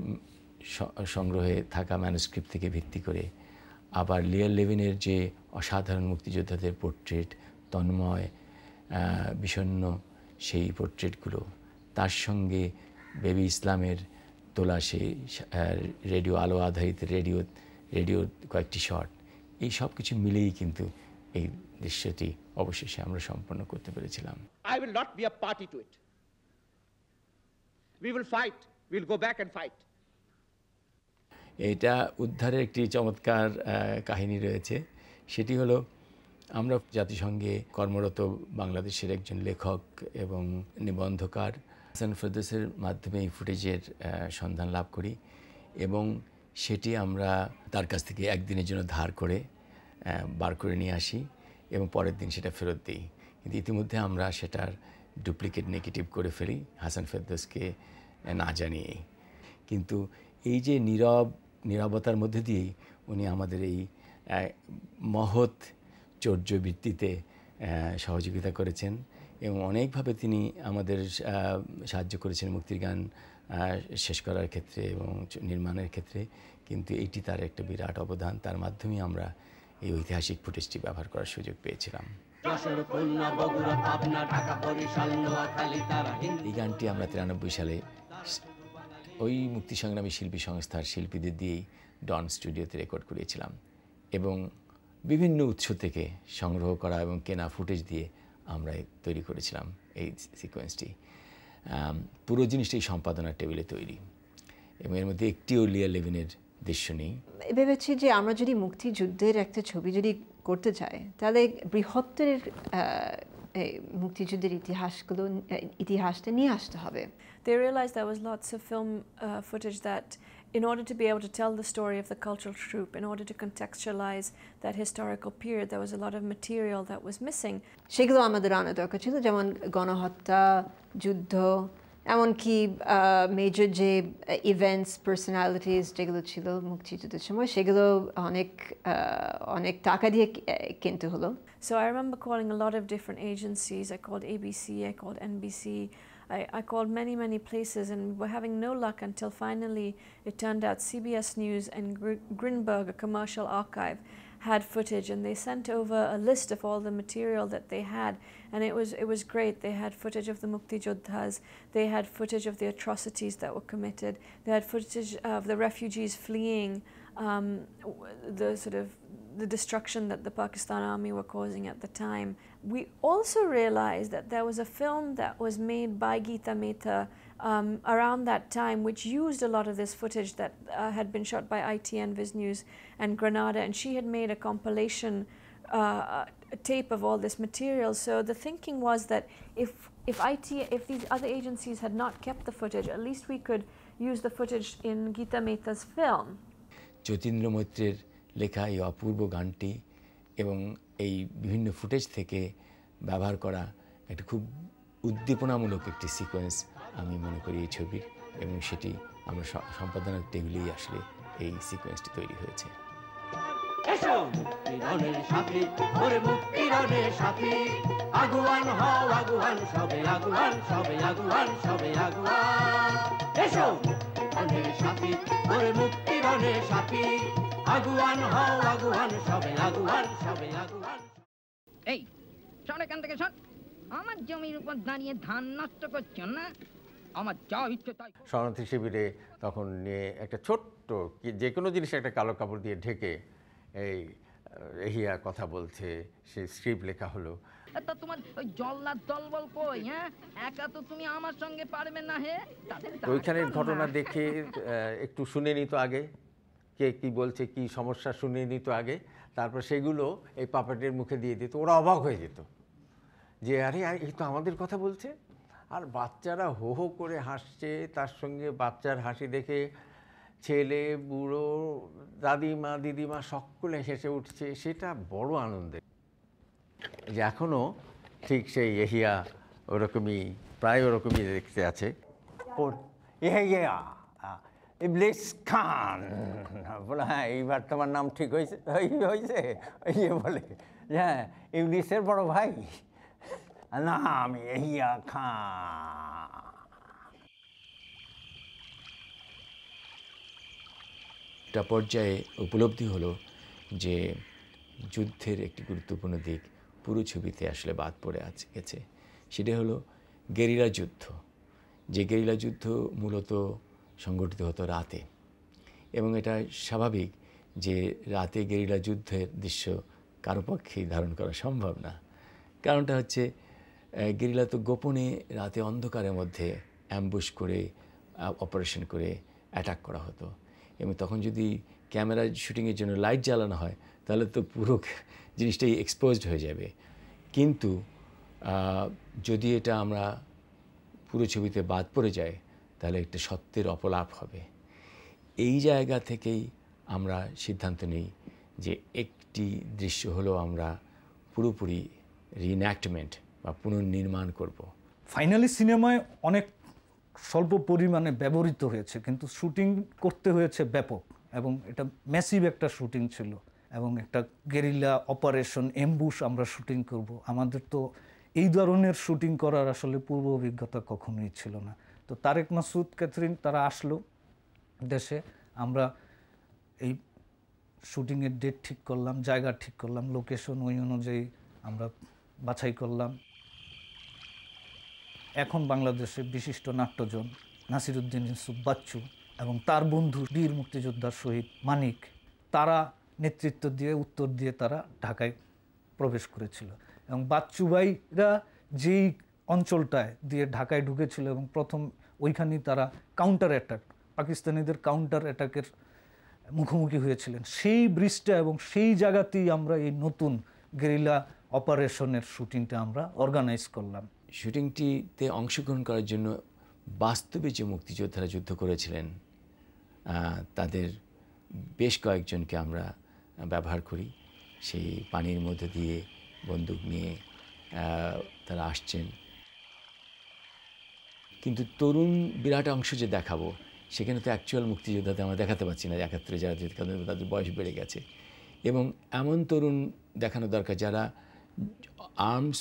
সংগ্রহে থাকা ম্যানুস্ক্রিপ্ট থেকে ভিত্তি করে, আবার লিয়ার লেভিনের যে অসাধারণ মুক্তিযোদ্ধাদের পোর্ট্রেট, তন্ময়, বিষণ্ণ সেই পোর্ট্রেটগুলো, তার সঙ্গে বেবি ইসলামের তোলা সেই রেডিও আলো আধারিত রেডিও কয়েকটি শট, এই সব কিছু মিলেই কিন্তু এই দৃশ্যটি অবশেষে আমরা সম্পন্ন করতে পেরেছিলাম। I will not be a party to it. We will fight. We will go back and fight. এটা উদ্ধারের একটি চমৎকার কাহিনী রয়েছে। সেটি হলো, আমরা জাতিসংঘে কর্মরত বাংলাদেশের একজন লেখক এবং নিবন্ধকার হাসান ফেরদৌসের মাধ্যমে এই ফুটেজের সন্ধান লাভ করি এবং সেটি আমরা তার কাছ থেকে একদিনের জন্য ধার করে বার করে নিয়ে আসি এবং পরের দিন সেটা ফেরত দিই। কিন্তু ইতিমধ্যে আমরা সেটার ডুপ্লিকেট নেগেটিভ করে ফেলি হাসান ফেরদৌসকে না জানিয়েই। কিন্তু এই যে নীরবতার মধ্যে দিয়েই উনি আমাদের এই মহৎ চর্যবৃত্তিতে সহযোগিতা করেছেন এবং অনেকভাবে তিনি আমাদের সাহায্য করেছেন মুক্তির গান শেষ করার ক্ষেত্রে এবং নির্মাণের ক্ষেত্রে। কিন্তু এইটি তার একটা বিরাট অবদান, তার মাধ্যমেই আমরা এই ঐতিহাসিক ফুটেজটি ব্যবহার করার সুযোগ পেয়েছিলাম। এই গানটি আমরা 93 সালে ওই মুক্তি সংগ্রামী শিল্পী সংস্থার শিল্পীদের দিয়েই ডন স্টুডিওতে রেকর্ড করিয়েছিলাম এবং বিভিন্ন উৎস থেকে সংগ্রহ করা এবং কেনা ফুটেজ দিয়ে আমরা তৈরি করেছিলাম এই সিকোয়েন্সটি। পুরো জিনিসটাই সম্পাদনার টেবিলে তৈরি এবং এর মধ্যে একটিও লিয়ার লেভিনের দৃশ্য নেই। ভেবেছি যে আমরা যদি মুক্তিযুদ্ধের একটা ছবি যদি করতে চাই, তাহলে বৃহত্তর মুক্তিযুদ্ধের ইতিহাসটা নিয়ে আসতে হবে। They realized there was lots of film footage that in order to be able to tell the story of the cultural troupe, in order to contextualize that historical period, there was a lot of material that was missing. সেগুলো আমাদের আনা দরকার ছিল, যেমন গণহত্যা, যুদ্ধ, এমনকি মেজর যে ইভেন্টস, পার্সোনালিটিস যেগুলো ছিল মুক্তিযুদ্ধের সময়, সেগুলো অনেক টাকা দিয়ে কিনতে হলো। So I remember calling a lot of different agencies. I called ABC, I called NBC, I called many places, and we were having no luck until finally it turned out CBS News and Grinberg, a commercial archive, had footage, and they sent over a list of all the material that they had, and it was great. They had footage of the Muktijoddhas, they had footage of the atrocities that were committed, they had footage of the refugees fleeing the destruction that the Pakistan army were causing at the time. We also realized that there was a film that was made by Geeta Mehta around that time, which used a lot of this footage that had been shot by ITN, Viz News and Granada, and she had made a compilation tape of all this material. So the thinking was that if these other agencies had not kept the footage, at least we could use the footage in Geeta Mehta's film. Jatindra মৈত্রের লেখা এই অপূর্ব গানটি এবং এই বিভিন্ন ফুটেজ থেকে ব্যবহার করা একটা খুব উদ্দীপনামূলক একটি সিকোয়েন্স আমি মনে করি এই ছবির, এবং সেটি আমরা সম্পাদনার টেবিলেই আসলে এই সিকোয়েন্সটি তৈরি হয়েছে। এসো মুক্তিরণের সাথী, ওরে মুক্তিরণের সাথী, আগুয়ান হও আগুয়ান সবে আগুয়ান সবে আগুয়ান সবে আগুয়ান। এসো মুক্তিরণের সাথী, ওরে মুক্তিরণের সাথী, আগুয়ান হও আগুয়ান সবে আগুয়ান সবে আগুয়ান। এই শোন এখান থেকে শোন, আমার জমির উপর দাঁড়িয়ে ধান নষ্ট করছো না, আমার যা ইচ্ছে তাই। শরণার্থী শিবিরে তখন একটা ছোট্ট যে কোনো জিনিস একটা কালো কাপড় দিয়ে ঢেকে এই এহিয়া কথা বলছে, সেই স্ক্রিপ্ট লেখা হলো। তা তোমার ওই জল্লাদ দলবল কই? হ্যাঁ, একা তো তুমি আমার সঙ্গে পারবে না। হে, ওইখানের ঘটনা দেখে একটু শুনে নিত আগে, কে কি বলছে, কি সমস্যা শুনে নিত আগে, তারপর সেগুলো এই পাপেটের মুখে দিয়ে দিত। ওরা অবাক হয়ে যেত যে আরে এই তো আমাদের কথা বলছে, আর বাচ্চারা হো হো করে হাসছে। তার সঙ্গে বাচ্চার হাসি দেখে ছেলে বুড়ো দাদিমা দিদিমা সকলে হেসে উঠছে, সেটা বড় আনন্দের। যে এখনও ঠিক সেই এহিয়া ওরকমই, প্রায় ওরকমই দেখতে আছে। ইবলিস খান বলে, হ্যাঁ এইবার তোমার নাম ঠিক হয়েছে হয়েছে ইয়ে বলে, হ্যাঁ ইবলিসের বড় ভাই, না আমি এহিয়া খান। একটা পর্যায়ে উপলব্ধি হলো যে যুদ্ধের একটি গুরুত্বপূর্ণ দিক পুরো ছবিতে আসলে বাদ পড়ে গেছে। সেটা হলো গেরিলা যুদ্ধ। যে গেরিলা যুদ্ধ মূলত সংগঠিত হতো রাতে, এবং এটা স্বাভাবিক যে রাতে গেরিলা যুদ্ধের দৃশ্য কারো পক্ষেই ধারণ করা সম্ভব না। কারণটা হচ্ছে গেরিলা তো গোপনে রাতে অন্ধকারের মধ্যে অ্যাম্বুশ করে অপারেশন করে অ্যাটাক করা হতো, এবং তখন যদি ক্যামেরা শুটিংয়ের জন্য লাইট জ্বালানো হয় তাহলে তো পুরো জিনিসটাই এক্সপোজড হয়ে যাবে। কিন্তু যদি এটা আমরা পুরো ছবিতে বাদ পড়ে যায় তাহলে একটা সত্যের অপলাপ হবে। এই জায়গা থেকেই আমরা সিদ্ধান্ত নিই যে একটি দৃশ্য হলো আমরা পুরোপুরি রিএনঅ্যাক্টমেন্ট বা পুনর্নির্মাণ করব। ফাইনালি সিনেমায় অনেক স্বল্প পরিমাণে ব্যবহৃত হয়েছে, কিন্তু শুটিং করতে হয়েছে ব্যাপক, এবং এটা ম্যাসিভ একটা শুটিং ছিল, এবং একটা গেরিলা অপারেশন এমবুশ আমরা শুটিং করব। আমাদের তো এই ধরনের শুটিং করার আসলে পূর্ব অভিজ্ঞতা কখনোই ছিল না। তো তারেক মাসুদ, ক্যাথরিন তারা আসলো দেশে, আমরা এই শুটিংয়ের ডেট ঠিক করলাম, জায়গা ঠিক করলাম, লোকেশন ওই অনুযায়ী আমরা বাছাই করলাম। এখন বাংলাদেশে বিশিষ্ট নাট্যজন নাসিরুদ্দিন ইউসুফ বাচ্চু এবং তার বন্ধু বীর মুক্তিযোদ্ধার শহীদ মানিক, তারা নেতৃত্ব দিয়ে উত্তর দিয়ে তারা ঢাকায় প্রবেশ করেছিল, এবং বাচ্চু ভাইরা যেই অঞ্চলটায় দিয়ে ঢাকায় ঢুকেছিল এবং প্রথম ওইখানেই তারা কাউন্টার অ্যাটাক, পাকিস্তানিদের কাউন্টার অ্যাটাকের মুখোমুখি হয়েছিলেন। সেই ব্রিজটা এবং সেই জায়গাতেই আমরা এই নতুন গেরিলা অপারেশনের শুটিংটা আমরা অর্গানাইজ করলাম। শুটিংটিতে অংশগ্রহণ করার জন্য বাস্তবে যে মুক্তিযোদ্ধারা যুদ্ধ করেছিলেন তাদের বেশ কয়েকজনকে আমরা ব্যবহার করি। সেই পানির মধ্যে দিয়ে বন্দুক নিয়ে তারা আসছেন। কিন্তু তরুণ বিরাট অংশ যে দেখাবো, সেখানে তো অ্যাকচুয়াল মুক্তিযোদ্ধাতে আমরা দেখাতে পারছি না। 71-এ যারা তাদের বয়স বেড়ে গেছে, এবং এমন তরুণ দেখানো দরকার যারা আর্মস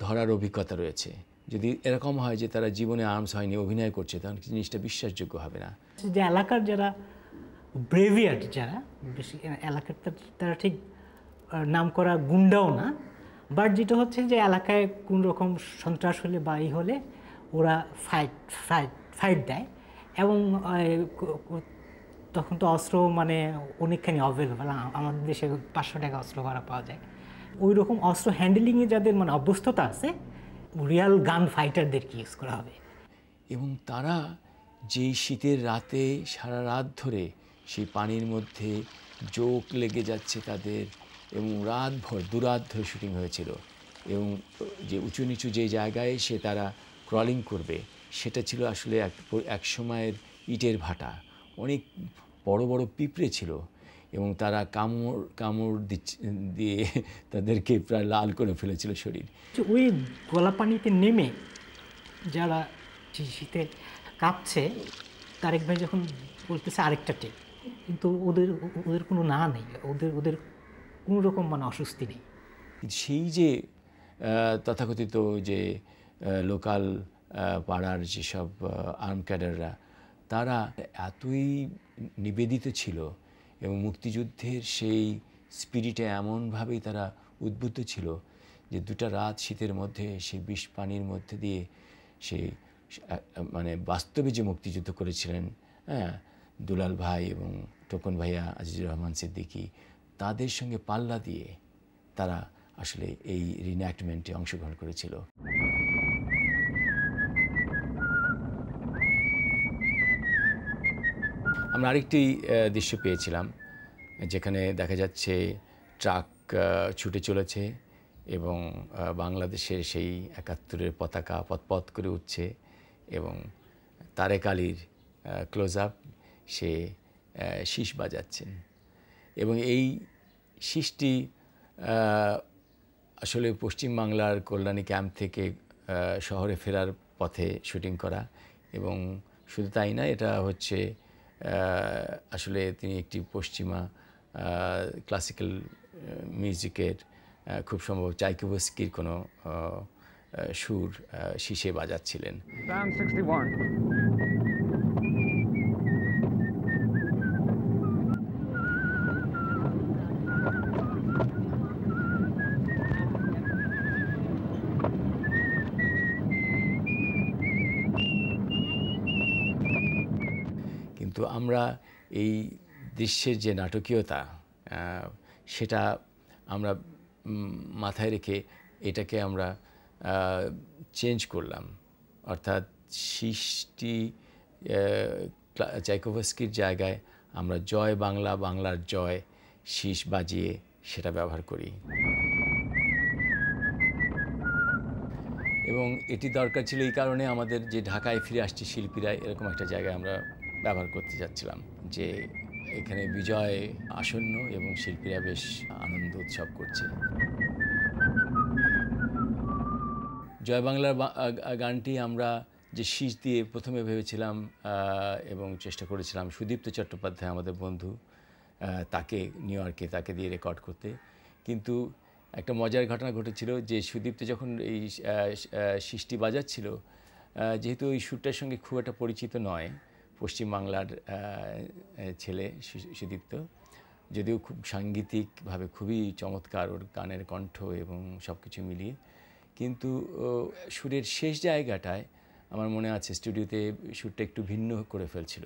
ধরার অভিজ্ঞতা রয়েছে। যদি এরকম হয় যে তারা জীবনে আর্মস হয়নি, অভিনয় করছে, তাহলে জিনিসটা বিশ্বাসযোগ্য হবে না। যে এলাকার যারা ব্রেভিয়ার্ড, যারা বেশি এলাকার, তারা ঠিক নাম করা গুন্ডাও না, বাট যেটা হচ্ছে যে এলাকায় কোন রকম সন্ত্রাস হলে বা এই হলে ওরা ফাইট দেয়, এবং তখন তো অস্ত্র মানে অনেকখানি অ্যাভেলেবল। আমাদের দেশে 500 টাকা অস্ত্র ভাড়া পাওয়া যায়। ওই রকম অস্ত্র হ্যান্ডেলিংয়ে যাদের মানে অভ্যস্ততা আছে, রিয়াল গান ফাইটারদেরকে ইউজ করা হবে। এবং তারা যেই শীতের রাতে সারা রাত ধরে সেই পানির মধ্যে জোক লেগে যাচ্ছে তাদের, এবং রাতভর দুরাত ধরে শুটিং হয়েছিল, এবং যে উঁচু নিচু যে জায়গায় সে তারা ক্রলিং করবে, সেটা ছিল আসলে এক সময়ের ইটের ভাটা। অনেক বড় বড় পিঁপড়ে ছিল, এবং তারা কামড় দিয়ে তাদেরকে প্রায় লাল করে ফেলেছিল শরীর। ওই গলা পানিতে নেমে যারা শীতে কাঁপছে, তারেক ভাই যখন বলতেছে আরেকটা টেক, কিন্তু ওদের কোনো না নেই, ওদের কোনো রকম মানে অস্বস্তি নেই। সেই যে তথাকথিত যে লোকাল পাড়ার যেসব আর্ম ক্যাডাররা, তারা এতই নিবেদিত ছিল, এবং মুক্তিযুদ্ধের সেই স্পিরিটে এমনভাবেই তারা উদ্বুদ্ধ ছিল যে 2টা রাত শীতের মধ্যে সেই বিষ পানির মধ্যে দিয়ে সেই মানে বাস্তবে যে মুক্তিযুদ্ধ করেছিলেন, হ্যাঁ, দুলাল ভাই এবং টোকন ভাইয়া, আজিজুর রহমান সিদ্দিকী, তাদের সঙ্গে পাল্লা দিয়ে তারা আসলে এই রিন্যাক্টমেন্টে অংশগ্রহণ করেছিল। আমরা আরেকটি দৃশ্য পেয়েছিলাম, যেখানে দেখা যাচ্ছে ট্রাক ছুটে চলেছে, এবং বাংলাদেশের সেই 71-এর পতাকা পথ করে উঠছে, এবং তারেক আলীর ক্লোজ আপ, সে শীষ বাজাচ্ছেন। এবং এই শীষটি আসলে পশ্চিমবাংলার কল্যাণী ক্যাম্প থেকে শহরে ফেরার পথে শুটিং করা, এবং শুধু তাই না, এটা হচ্ছে আসলে তিনি একটি পশ্চিমা ক্লাসিক্যাল মিউজিকের, খুব সম্ভব চাইকোভস্কির কোনো সুর শীষে বাজাচ্ছিলেন। কিন্তু আমরা এই দৃশ্যের যে নাটকীয়তা, সেটা আমরা মাথায় রেখে এটাকে আমরা চেঞ্জ করলাম। অর্থাৎ শীষটি চাইকোভস্কির জায়গায় আমরা জয় বাংলা, বাংলার জয় শীষ বাজিয়ে সেটা ব্যবহার করি। এবং এটি দরকার ছিল এই কারণে, আমাদের যে ঢাকায় ফিরে আসছে শিল্পীরা, এরকম একটা জায়গায় আমরা ব্যবহার করতে যাচ্ছিলাম, যে এখানে বিজয় আসন্ন এবং শিল্পীরা বেশ আনন্দ উৎসব করছে। জয় বাংলার গানটি আমরা যে শীষ দিয়ে প্রথমে ভেবেছিলাম এবং চেষ্টা করেছিলাম সুদীপ্ত চট্টোপাধ্যায়, আমাদের বন্ধু, তাকে নিউ ইয়র্কে তাকে দিয়ে রেকর্ড করতে। কিন্তু একটা মজার ঘটনা ঘটেছিল যে সুদীপ্ত যখন এই শীষটি বাজাচ্ছিল, যেহেতু ওই সুরটার সঙ্গে খুব একটা পরিচিত নয়, পশ্চিমবাংলার ছেলে সুদীপ্ত, যদিও খুব সাংগীতিকভাবে খুবই চমৎকার ওর গানের কণ্ঠ এবং সব কিছু মিলিয়ে, কিন্তু সুরের শেষ জায়গাটায় আমার মনে আছে স্টুডিওতে সুরটা একটু ভিন্ন করে ফেলছিল।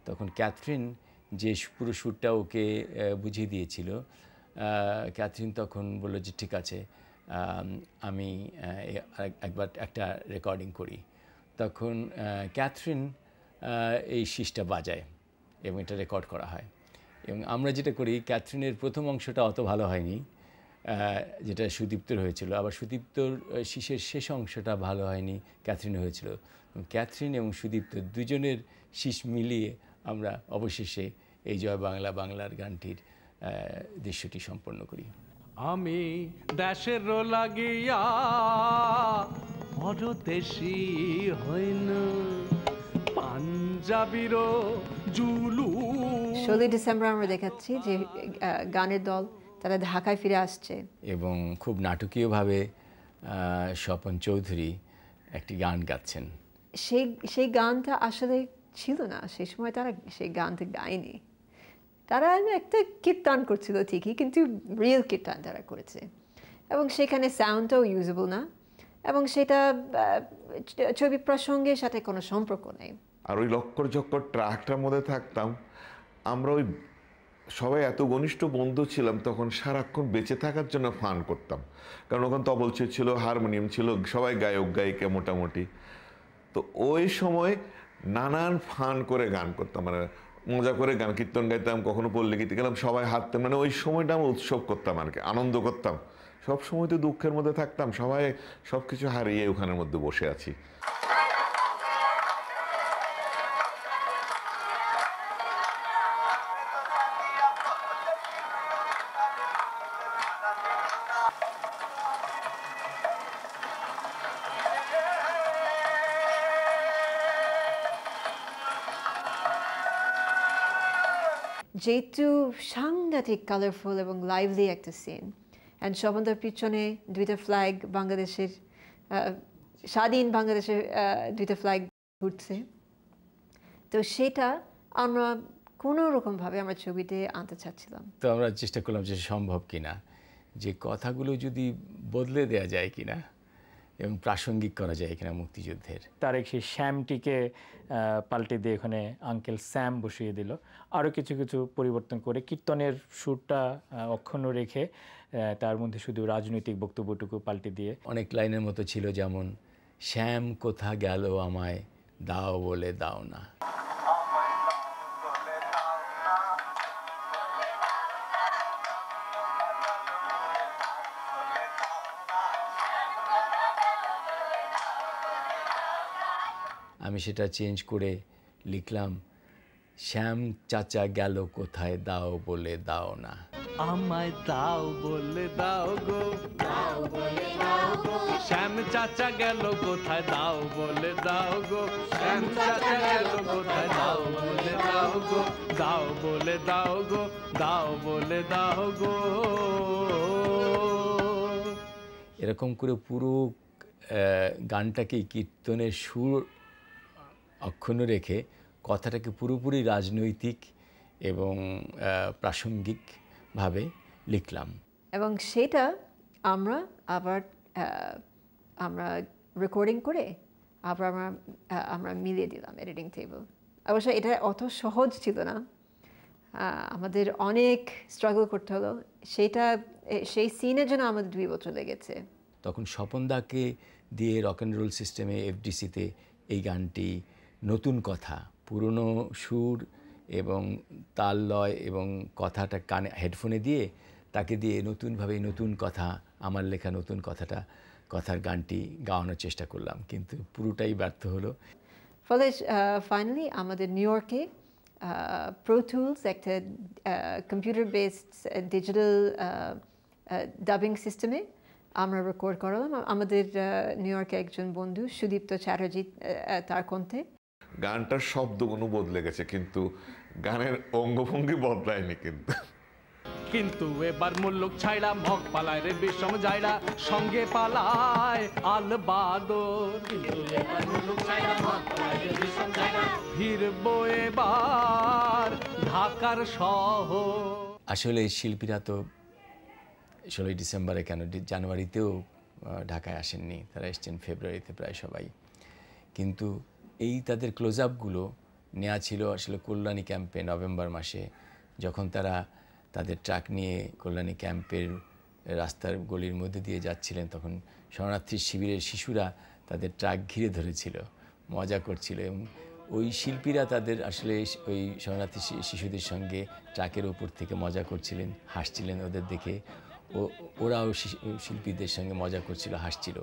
তখন ক্যাথরিন যে পুরো সুরটা ওকে বুঝিয়ে দিয়েছিল, ক্যাথরিন তখন বলল যে ঠিক আছে, আমি একবার একটা রেকর্ডিং করি। তখন ক্যাথরিন এই শীষটা বাজায় এবং এটা রেকর্ড করা হয়। এবং আমরা যেটা করি, ক্যাথরিনের প্রথম অংশটা অত ভালো হয়নি, যেটা সুদীপ্তর হয়েছিল, আবার সুদীপ্তর শীষের শেষ অংশটা ভালো হয়নি, ক্যাথরিনের হয়েছিল। ক্যাথরিন এবং সুদীপ্ত দুজনের শীষ মিলিয়ে আমরা অবশেষে এই জয় বাংলা বাংলার গানটির দৃশ্যটি সম্পন্ন করি। আমি দেশের লাগিয়া পরদেশী হইন পাঞ্জাবির জুলু। 16 ডিসেম্বর আমরা দেখাচ্ছি যে গানের দল তারা ঢাকায় ফিরে আসছে এবং খুব নাটকীয়ভাবে স্বপন চৌধুরী একটি গান গাচ্ছেন। সেই গানটা আসলে ছিল না, সেই সময় তারা সেই গানটা গায়নি। তারা একটা কীর্তন করছিল ঠিকই, কিন্তু রিয়েল কীর্তন তারা করেছে এবং সেখানে সাউন্ডটাও ইউজেবল না এবং সেটা ছবি প্রসঙ্গের সাথে কোনো সম্পর্ক নেই। আর ওই লক্কর ঝক্কর ট্রাকটার মধ্যে থাকতাম আমরা, ওই সবাই এত ঘনিষ্ঠ বন্ধু ছিলাম, তখন সারাক্ষণ বেঁচে থাকার জন্য ফান করতাম, কারণ ওখানে তবল ছিল, হারমোনিয়াম ছিল, সবাই গায়ক গায়িকা মোটামুটি। তো ওই সময় নানান ফান করে গান করতাম, মানে মজা করে গান কীর্তন গাইতাম, কখনো পল্লী গীতি গেলাম, সবাই হাঁটতাম, মানে ওই সময়টা আমরা উৎসব করতাম আর কি, আনন্দ করতাম। সব সময় তো দুঃখের মধ্যে থাকতাম, সবাই সব কিছু হারিয়ে ওখানের মধ্যে বসে আছি। যেহেতু সাংঘাতিক কালারফুল এবং লাইভলি একটা সিন, অ্যান্ড শোভনদার পিছনে দুইটা ফ্ল্যাগ, বাংলাদেশের স্বাধীন বাংলাদেশের দুইটা ফ্ল্যাগ ঘুরছে, তো সেটা আমরা কোনো রকমভাবে আমরা ছবিতে আনতে চাচ্ছিলাম। তো আমরা চেষ্টা করলাম যে সম্ভব কিনা, যে কথাগুলো যদি বদলে দেওয়া যায় কিনা এবং প্রাসঙ্গিক করা যায় কিনা মুক্তিযুদ্ধের। তারেক সেই শ্যামটিকে পাল্টে দিয়ে এখানে আঙ্কেল স্যাম বসিয়ে দিল, আরও কিছু কিছু পরিবর্তন করে কীর্তনের সুরটা অক্ষুণ্ণ রেখে তার মধ্যে শুধু রাজনৈতিক বক্তব্যটুকু পাল্টে দিয়ে অনেক লাইনের মতো ছিল, যেমন শ্যাম কোথা গেল আমায় দাও বলে দাও না। আমি সেটা চেঞ্জ করে লিখলাম শ্যাম চাচা গেল কোথায় দাও বলে দাও না। আমায় দাও বলে দাও গো, দাও বলে দাও গো, শ্যাম চাচা গেল কোথায় দাও বলে দাও গো, শ্যাম চাচা গেল কোথায় দাও বলে দাও গো, দাও বলে দাও গো, দাও বলে দাও গো। এরকম করে পুরো গানটাকে কীর্তনের সুর অক্ষুণ্ণ রেখে কথাটাকে পুরোপুরি রাজনৈতিক এবং প্রাসঙ্গিকভাবে লিখলাম এবং সেটা আমরা আবার আমরা রেকর্ডিং করে আবার আমরা মিলিয়ে দিলাম এডিটিং টেবল। অবশ্য এটা অত সহজ ছিল না, আমাদের অনেক স্ট্রাগল করতে হলো, সেই সিনের জন্য আমাদের 2 বছর লেগেছে। তখন স্বপনদাকে দিয়ে রক অ্যান্ড রোল সিস্টেমে FDC-তে এই গানটি নতুন কথা, পুরনো সুর এবং তাল লয় এবং কথাটা কানে হেডফোনে দিয়ে তাকে দিয়ে নতুনভাবে নতুন কথা, আমার লেখা নতুন কথার গানটি গাওয়ানোর চেষ্টা করলাম, কিন্তু পুরোটাই ব্যর্থ হলো। ফলে ফাইনালি আমাদের নিউ ইয়র্কে প্রো টুলস একটা কম্পিউটার বেসড ডিজিটাল ডাবিং সিস্টেমে আমরা রেকর্ড করালাম। আমাদের নিউ ইয়র্কে একজন বন্ধু সুদীপ্ত চ্যাটার্জি তার কণ্ঠে। গানটার শব্দগুলো বদলে গেছে, কিন্তু গানের অঙ্গভঙ্গি বদলায়নি। কিন্তু এবার মুল্লুক ছাইড়া মগ পালায় রে বিষম যাইড়া, সঙ্গে পালায় আল বাদর। কিন্তু এবার মুল্লুক ছাইড়া মগ পালায় রে বিষম যাইড়া, ফিরবো এবার ঢাকার শহর। আসলে শিল্পীরা তো 16 ডিসেম্বরে কেন জানুয়ারিতেও ঢাকায় আসেননি, তারা এসছেন ফেব্রুয়ারিতে প্রায় সবাই। কিন্তু এই তাদের ক্লোজ আপগুলো নেওয়া ছিল আসলে কল্যাণী ক্যাম্পে নভেম্বর মাসে, যখন তারা তাদের ট্রাক নিয়ে কল্যাণী ক্যাম্পের রাস্তার গলির মধ্যে দিয়ে যাচ্ছিলেন, তখন শরণার্থী শিবিরের শিশুরা তাদের ট্রাক ঘিরে ধরেছিল, মজা করছিল এবং ওই শিল্পীরা তাদের আসলে ওই শরণার্থী শিশুদের সঙ্গে ট্রাকের ওপর থেকে মজা করছিলেন, হাসছিলেন ওদের দেখে, ওরাও শিল্পীদের সঙ্গে মজা করছিল, হাসছিল।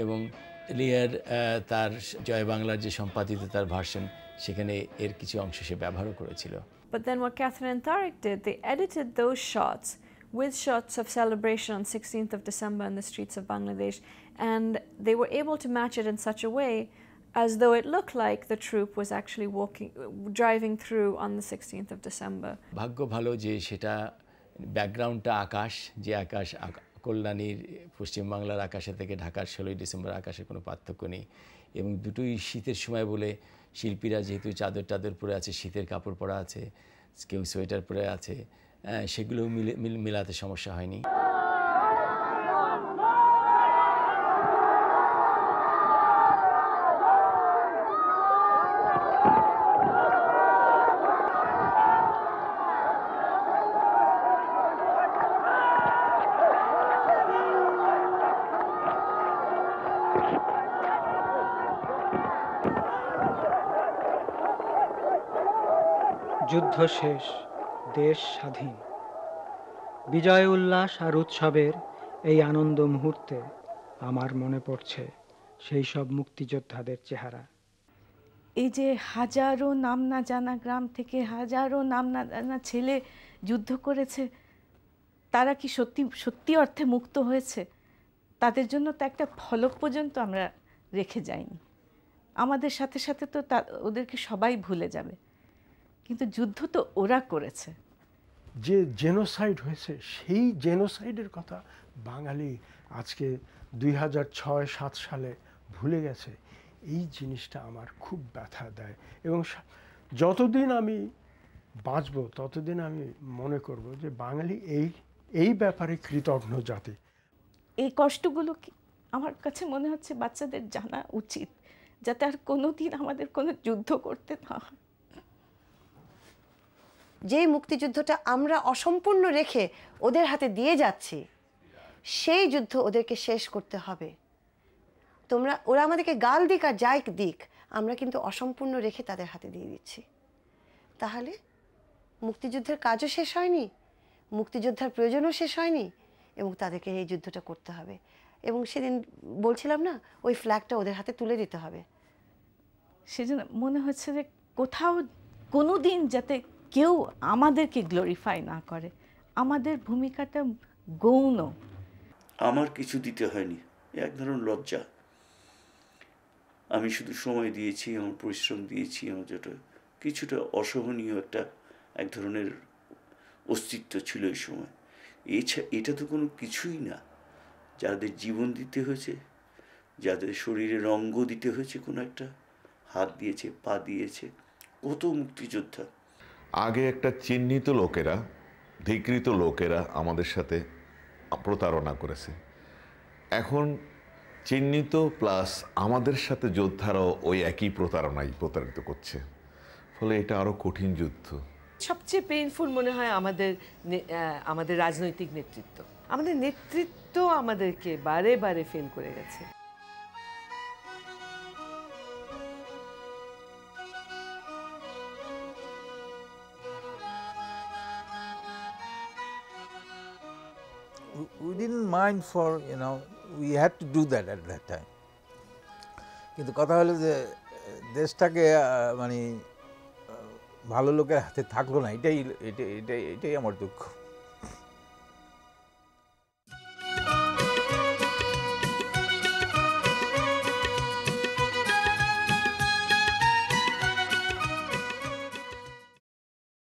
এবং লিয়ার তার জয় বাংলার যে সম্পাদিত তার ভার্সন, সেখানে এর কিছু অংশ সে ব্যবহারও করেছিল। But then what Catherine and Tariq did, they edited those shots with shots of celebration on 16th of December in the streets of Bangladesh, and they were able to match it in such a way as though it looked like the troop was actually driving through on the 16th of December. ভাগ্য ভালো যে সেটা ব্যাকগ্রাউন্ডটা আকাশ, যে আকাশ কল্যাণীর পশ্চিমবাংলার আকাশে থেকে ঢাকার 16ই ডিসেম্বর আকাশে কোনো পার্থক্য নেই, এবং দুটোই শীতের সময় বলে শিল্পীরা যেহেতু চাদর পরে আছে, শীতের কাপড় পরা আছে, কেউ সোয়েটার পরে আছে, সেগুলো মিলাতে সমস্যা হয়নি। যুদ্ধ শেষ, দেশ স্বাধীন। বিজয় উল্লাস আর উৎসবের এই আনন্দ মুহূর্তে আমার মনে পড়ছে সেই সব মুক্তিযোদ্ধাদের চেহারা। এই যে হাজারো নাম না জানা গ্রাম থেকে হাজারো নাম না জানা ছেলে যুদ্ধ করেছে, তারা কি সত্যি সত্যি অর্থে মুক্ত হয়েছে? তাদের জন্য তো একটা ফলক পর্যন্ত আমরা রেখে যাইনি। আমাদের সাথে সাথে তো ওদেরকে সবাই ভুলে যাবে, কিন্তু যুদ্ধ তো ওরা করেছে। যে জেনোসাইড হয়েছে, সেই জেনোসাইডের কথা বাঙালি আজকে 2006-07 সালে ভুলে গেছে। এই জিনিসটা আমার খুব ব্যথা দেয়, এবং যতদিন আমি বাঁচব ততদিন আমি মনে করব যে বাঙালি এই ব্যাপারে কৃতজ্ঞ জাতি। এই কষ্টগুলো কি আমার কাছে মনে হচ্ছে বাচ্চাদের জানা উচিত, যাতে আর কোনোদিন আমাদের কোনো যুদ্ধ করতে না হয়। যে মুক্তিযুদ্ধটা আমরা অসম্পূর্ণ রেখে ওদের হাতে দিয়ে যাচ্ছি, সেই যুদ্ধ ওদেরকে শেষ করতে হবে। ওরা আমাদেরকে গাল দিক আর যাই দিক, আমরা কিন্তু অসম্পূর্ণ রেখে তাদের হাতে দিয়ে দিচ্ছি। তাহলে মুক্তিযুদ্ধের কাজও শেষ হয়নি, মুক্তিযোদ্ধার প্রয়োজনও শেষ হয়নি, এবং তাদেরকে এই যুদ্ধটা করতে হবে। এবং সেদিন বলছিলাম না, ওই ফ্ল্যাগটা ওদের হাতে তুলে দিতে হবে। সেজন্য মনে হচ্ছে যে কোথাও কোনো দিন যাতে কেউ আমাদেরকে গ্লোরিফাই না করে, আমাদের ভূমিকাটা গৌণ। আমার কিছু দিতে হয়নি, এক ধরনের লজ্জা। আমি শুধু সময় দিয়েছি, আমার পরিশ্রম দিয়েছি, আমার যেটা কিছুটা অসহনীয় এক ধরনের অস্তিত্ব ছিল এই সময়। এটা তো কোনো কিছুই না। যাদের জীবন দিতে হয়েছে, যাদের শরীরের অঙ্গ দিতে হয়েছে, কোনো একটা হাত দিয়েছে, পা দিয়েছে, কত মুক্তিযোদ্ধা। আগে একটা চিহ্নিত লোকেরা, ধিকৃত লোকেরা আমাদের সাথে প্রতারণা করেছে। এখন চিহ্নিত প্লাস আমাদের সাথে যোদ্ধারাও ওই একই প্রতারণায় প্রতারিত করছে, ফলে এটা আরও কঠিন যুদ্ধ। সবচেয়ে পেইনফুল মনে হয় আমাদের রাজনৈতিক নেতৃত্ব। আমাদের নেতৃত্ব আমাদেরকে বারে বারে ফেল করে গেছে। We didn't mind for, we had to do that at that time. কিন্তু কথা হলো যে দেশটাকে মানে ভালো লোকের হাতে থাকলো না, এটাই আমার দুঃখ।